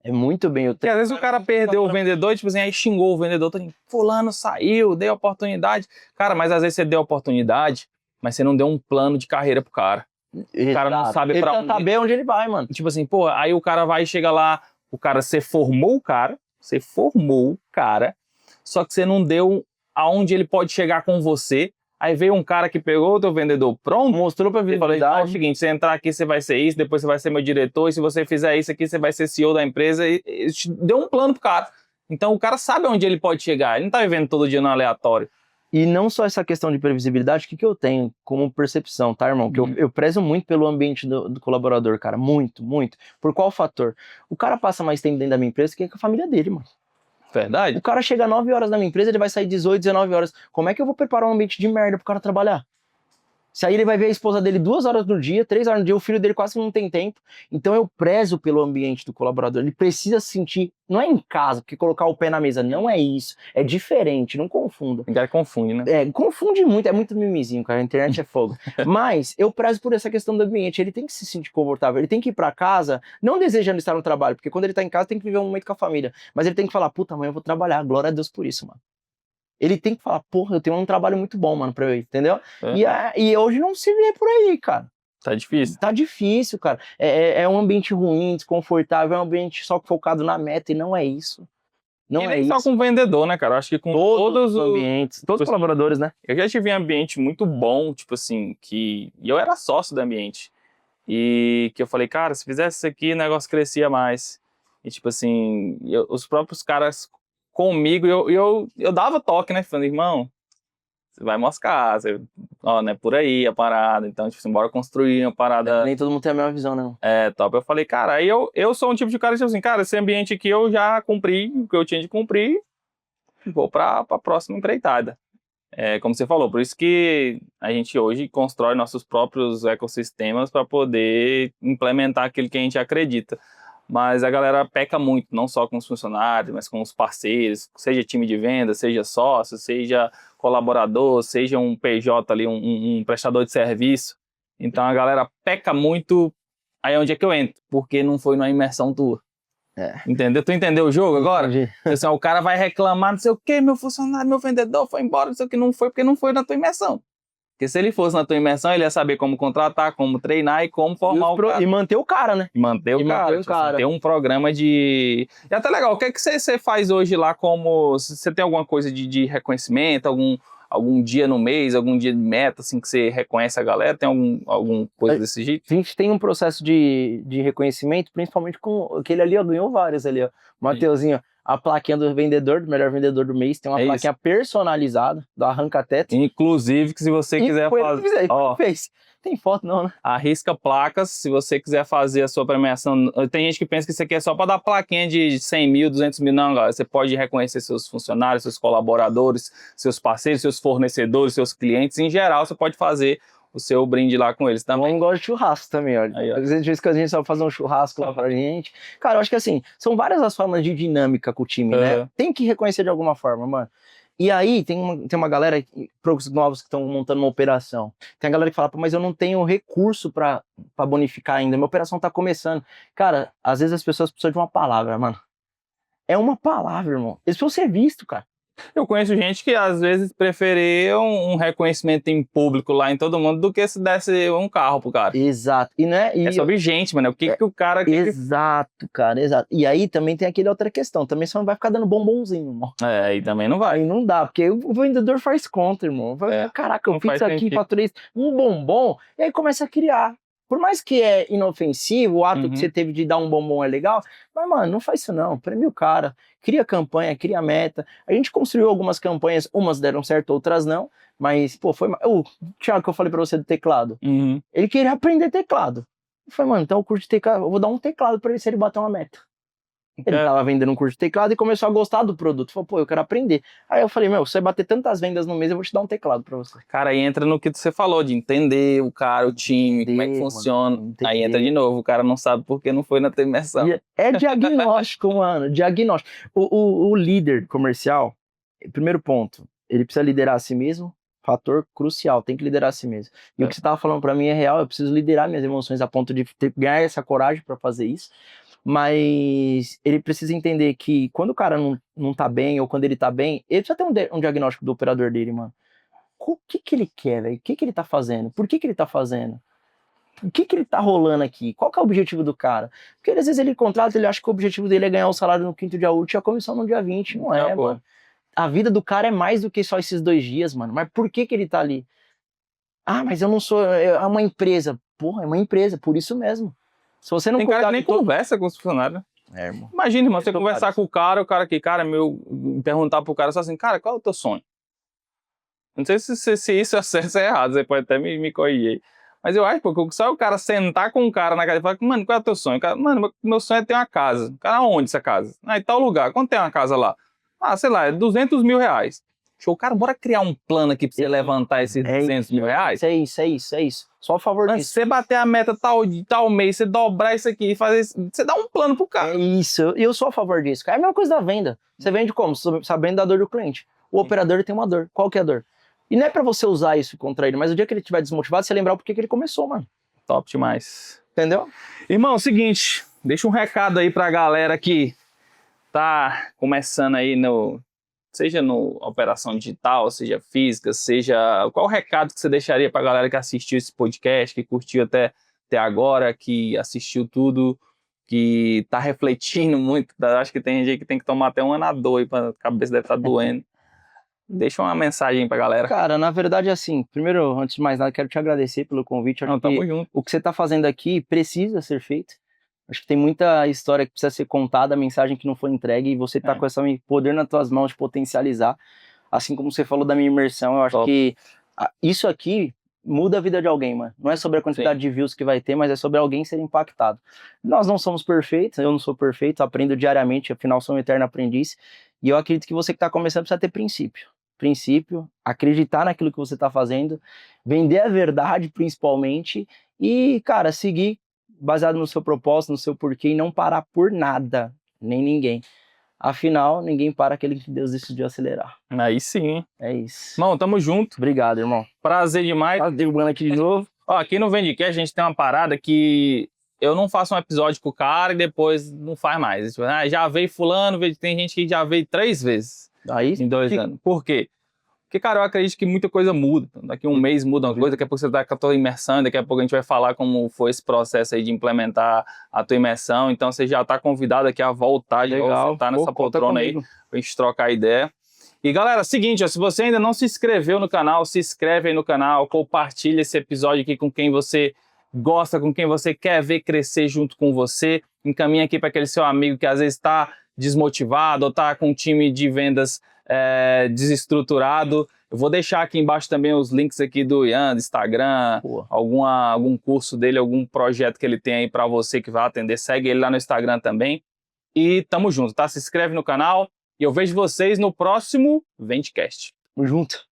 É muito bem. Porque às vezes o cara perdeu o vendedor, tipo assim, aí xingou o vendedor, fulano saiu, deu oportunidade. Cara, mas às vezes você deu oportunidade, mas você não deu um plano de carreira pro cara. O cara não sabe pra onde... Ele saber onde ele vai, mano. Tipo assim, pô, aí o cara vai e chega lá, você formou o cara, só que você não deu aonde ele pode chegar com você. Aí veio um cara que pegou o teu vendedor pronto, mostrou pra vida. Falei, é o seguinte, você entrar aqui, você vai ser isso, depois você vai ser meu diretor, e se você fizer isso aqui, você vai ser CEO da empresa. E deu um plano pro cara. Então o cara sabe onde ele pode chegar, ele não tá vivendo todo dia no aleatório. E não só essa questão de previsibilidade, o que eu tenho como percepção, tá, irmão? Que eu prezo muito pelo ambiente do colaborador, cara. Muito, muito. Por qual fator? O cara passa mais tempo dentro da minha empresa que com a família dele, mano. Verdade. O cara chega 9 horas na minha empresa, ele vai sair 18, 19 horas. Como é que eu vou preparar um ambiente de merda pro cara trabalhar? Se aí ele vai ver a esposa dele 2 horas no dia, 3 horas no dia, o filho dele quase não tem tempo. Então eu prezo pelo ambiente do colaborador. Ele precisa se sentir, não é em casa, porque colocar o pé na mesa, não é isso. É diferente, não confunda. O cara confunde, né? Confunde muito, é muito mimizinho, cara. A internet é fogo. Mas eu prezo por essa questão do ambiente. Ele tem que se sentir confortável, ele tem que ir pra casa, não desejando estar no trabalho, porque quando ele tá em casa tem que viver um momento com a família. Mas ele tem que falar, puta, amanhã eu vou trabalhar, glória a Deus por isso, mano. Ele tem que falar, porra, eu tenho um trabalho muito bom, mano, pra eu ir, entendeu? E hoje não se vê por aí, cara. Tá difícil. Tá difícil, cara. É um ambiente ruim, desconfortável, é um ambiente só focado na meta, e não é isso. Não e nem só com o vendedor, né, cara? Eu acho que com todos os ambientes, todos os colaboradores, né? Eu já tive um ambiente muito bom, tipo assim, e eu era sócio do ambiente. E que eu falei, cara, se fizesse isso aqui, o negócio crescia mais. E tipo assim, os próprios caras comigo, eu dava toque, né? Falando, irmão, você vai moscar, ó, não é por aí a parada. Então, tipo assim, bora construir uma parada. Nem todo mundo tem a mesma visão, não. Top. Eu falei, cara, aí eu sou um tipo de cara que, tipo assim, cara, esse ambiente aqui eu já cumpri o que eu tinha de cumprir, vou pra próxima empreitada. Como você falou, por isso que a gente hoje constrói nossos próprios ecossistemas para poder implementar aquilo que a gente acredita. Mas a galera peca muito, não só com os funcionários, mas com os parceiros, seja time de venda, seja sócio, seja colaborador, seja um PJ ali, um prestador de serviço. Então a galera peca muito, aí é onde é que eu entro, porque não foi numa imersão tua. Entendeu? Tu entendeu o jogo agora? Assim, o cara vai reclamar, não sei o que, meu funcionário, meu vendedor foi embora, não sei o que, não foi porque não foi na tua imersão. Porque se ele fosse na tua imersão, ele ia saber como contratar, como treinar e como formar o cara. E manter o cara, né? Manter o cara. Ter um programa de... E até legal, o que é que você faz hoje lá como... Você tem alguma coisa de reconhecimento, algum dia no mês, algum dia de meta, assim, que você reconhece a galera? Tem alguma coisa desse jeito? A gente tem um processo de reconhecimento, principalmente com aquele ali, ó, ganhou vários ali, ó. Mateuzinho, a plaquinha do vendedor, do melhor vendedor do mês, tem uma plaquinha personalizada, do arranca-teto. Inclusive, que se você quiser fazer... Ó, fez. Tem foto não, né? Arrisca placas, se você quiser fazer a sua premiação. Tem gente que pensa que isso aqui é só para dar plaquinha de 100 mil, 200 mil. Não, galera, você pode reconhecer seus funcionários, seus colaboradores, seus parceiros, seus fornecedores, seus clientes. Em geral, você pode fazer o seu brinde lá com eles também. Eu gosto de churrasco também, olha. Aí, às vezes que a gente só faz um churrasco lá pra gente. Cara, eu acho que assim, são várias as formas de dinâmica com o time, né? Tem que reconhecer de alguma forma, mano. E aí, tem uma galera, pros novos que estão montando uma operação. Tem a galera que fala, mas eu não tenho recurso pra bonificar ainda, minha operação tá começando. Cara, às vezes as pessoas precisam de uma palavra, mano. É uma palavra, irmão. Eles precisam ser vistos, cara. Eu conheço gente que às vezes preferia um reconhecimento em público lá em todo mundo do que se desse um carro pro cara. Exato. É sobre gente, mano. O que o cara... Exato, cara, exato. E aí também tem aquela outra questão. Também só não vai ficar dando bombonzinho, irmão. Aí também não vai. Aí não dá, porque o vendedor faz conta, irmão. Caraca, eu fiz isso aqui, faturei isso. Um bombom, e aí começa a criar. Por mais que é inofensivo, o ato que você teve de dar um bombom é legal, mas, mano, não faz isso não, premia o cara, cria campanha, cria meta. A gente construiu algumas campanhas, umas deram certo, outras não, mas, pô, foi... O Thiago, que eu falei pra você do teclado, ele queria aprender teclado. Eu falei, mano, então o curso de teclado, eu vou dar um teclado pra ele se ele bater uma meta. Ele tava vendendo um curso de teclado e começou a gostar do produto. Falou, pô, eu quero aprender. Aí eu falei, se você bater tantas vendas no mês, eu vou te dar um teclado pra você. Cara, aí entra no que você falou, de entender o cara, o time, como é que funciona. Mano, aí entra de novo, o cara não sabe porque não foi na tua imersão. É diagnóstico, mano, diagnóstico. O líder comercial, primeiro ponto, ele precisa liderar a si mesmo, fator crucial, tem que liderar a si mesmo. E o que você tava falando pra mim é real, eu preciso liderar minhas emoções a ponto de ganhar essa coragem pra fazer isso. Mas ele precisa entender que quando o cara não tá bem, ou quando ele tá bem, ele precisa ter um diagnóstico do operador dele, mano. O que ele quer, velho? O que ele tá fazendo? Por que ele tá fazendo? O que ele tá rolando aqui? Qual que é o objetivo do cara? Porque às vezes ele contrata, ele acha que o objetivo dele é ganhar o salário no 5º dia útil e a comissão no dia 20. Não é, mano. A vida do cara é mais do que só esses 2 dias, mano. Mas por que ele tá ali? Ah, mas eu não sou... É uma empresa. Porra, é uma empresa, por isso mesmo. Se você não tem cara que nem conversa com os funcionários. Irmão. Imagina, irmão, você conversar com o cara aqui, cara, perguntar pro cara só assim, cara, qual é o teu sonho? Não sei se isso é certo ou errado, você pode até me corrigir aí. Mas eu acho, porque só o cara sentar com o cara na casa e falar, mano, qual é o teu sonho? Cara, mano, meu sonho é ter uma casa. Cara, aonde essa casa? Ah, em tal lugar. Quanto tem uma casa lá? Ah, sei lá, é 200 mil reais. Show, cara, bora criar um plano aqui pra você levantar esses 200 mil reais? É isso. Só a favor Antes de disso. você bater a meta tal mês, você dobrar isso aqui, fazer isso, você dá um plano pro cara. É isso, eu sou a favor disso. É a mesma coisa da venda. Você vende como? Sabendo da dor do cliente. O operador tem uma dor. Qual que é a dor? E não é pra você usar isso contra ele, mas o dia que ele estiver desmotivado, você lembrar o porquê que ele começou, mano. Top demais. Entendeu? Irmão, seguinte, deixa um recado aí pra galera que tá começando aí seja no operação digital, seja física, seja... Qual o recado que você deixaria pra galera que assistiu esse podcast, que curtiu até agora, que assistiu tudo, que tá refletindo muito? Acho que tem gente que tem que tomar até um Anador aí, a cabeça deve estar doendo. Deixa uma mensagem pra galera. Cara, na verdade, assim, primeiro, antes de mais nada, quero te agradecer pelo convite. Acho Não, tamo que junto. o que você tá fazendo aqui precisa ser feito. Acho que tem muita história que precisa ser contada, mensagem que não foi entregue, e você tá com esse poder nas tuas mãos de potencializar. Assim como você falou da minha imersão, eu acho que isso aqui muda a vida de alguém, mano. Não é sobre a quantidade de views que vai ter, mas é sobre alguém ser impactado. Nós não somos perfeitos, eu não sou perfeito, aprendo diariamente, afinal sou um eterno aprendiz, e eu acredito que você que tá começando precisa ter princípio, acreditar naquilo que você tá fazendo, vender a verdade principalmente, e, cara, seguir baseado no seu propósito, no seu porquê, e não parar por nada, nem ninguém. Afinal, ninguém para aquele que Deus decidiu acelerar. Aí sim. É isso. Irmão, tamo junto. Obrigado, irmão. Prazer demais. Tá derrubando aqui de novo. Ó, aqui no Vendcast a gente tem uma parada que eu não faço um episódio com o cara e depois não faz mais. Tipo, já veio fulano, tem gente que já veio 3 vezes Aí, em 2 anos. Por quê? Porque, cara, eu acredito que muita coisa muda. Daqui a um mês muda uma coisa, daqui a pouco você tá com a tua imersão, daqui a pouco a gente vai falar como foi esse processo aí de implementar a tua imersão. Então você já tá convidado aqui a voltar, de voltar nessa poltrona aí, pra gente trocar ideia. E galera, seguinte, ó, se você ainda não se inscreveu no canal, se inscreve aí no canal, compartilha esse episódio aqui com quem você gosta, com quem você quer ver crescer junto com você. Encaminha aqui para aquele seu amigo que às vezes está desmotivado ou está com um time de vendas desestruturado. Eu vou deixar aqui embaixo também os links aqui do Ian, do Instagram, algum curso dele, algum projeto que ele tem aí para você que vai atender. Segue ele lá no Instagram também. E tamo junto, tá? Se inscreve no canal e eu vejo vocês no próximo Vendcast. Tamo junto.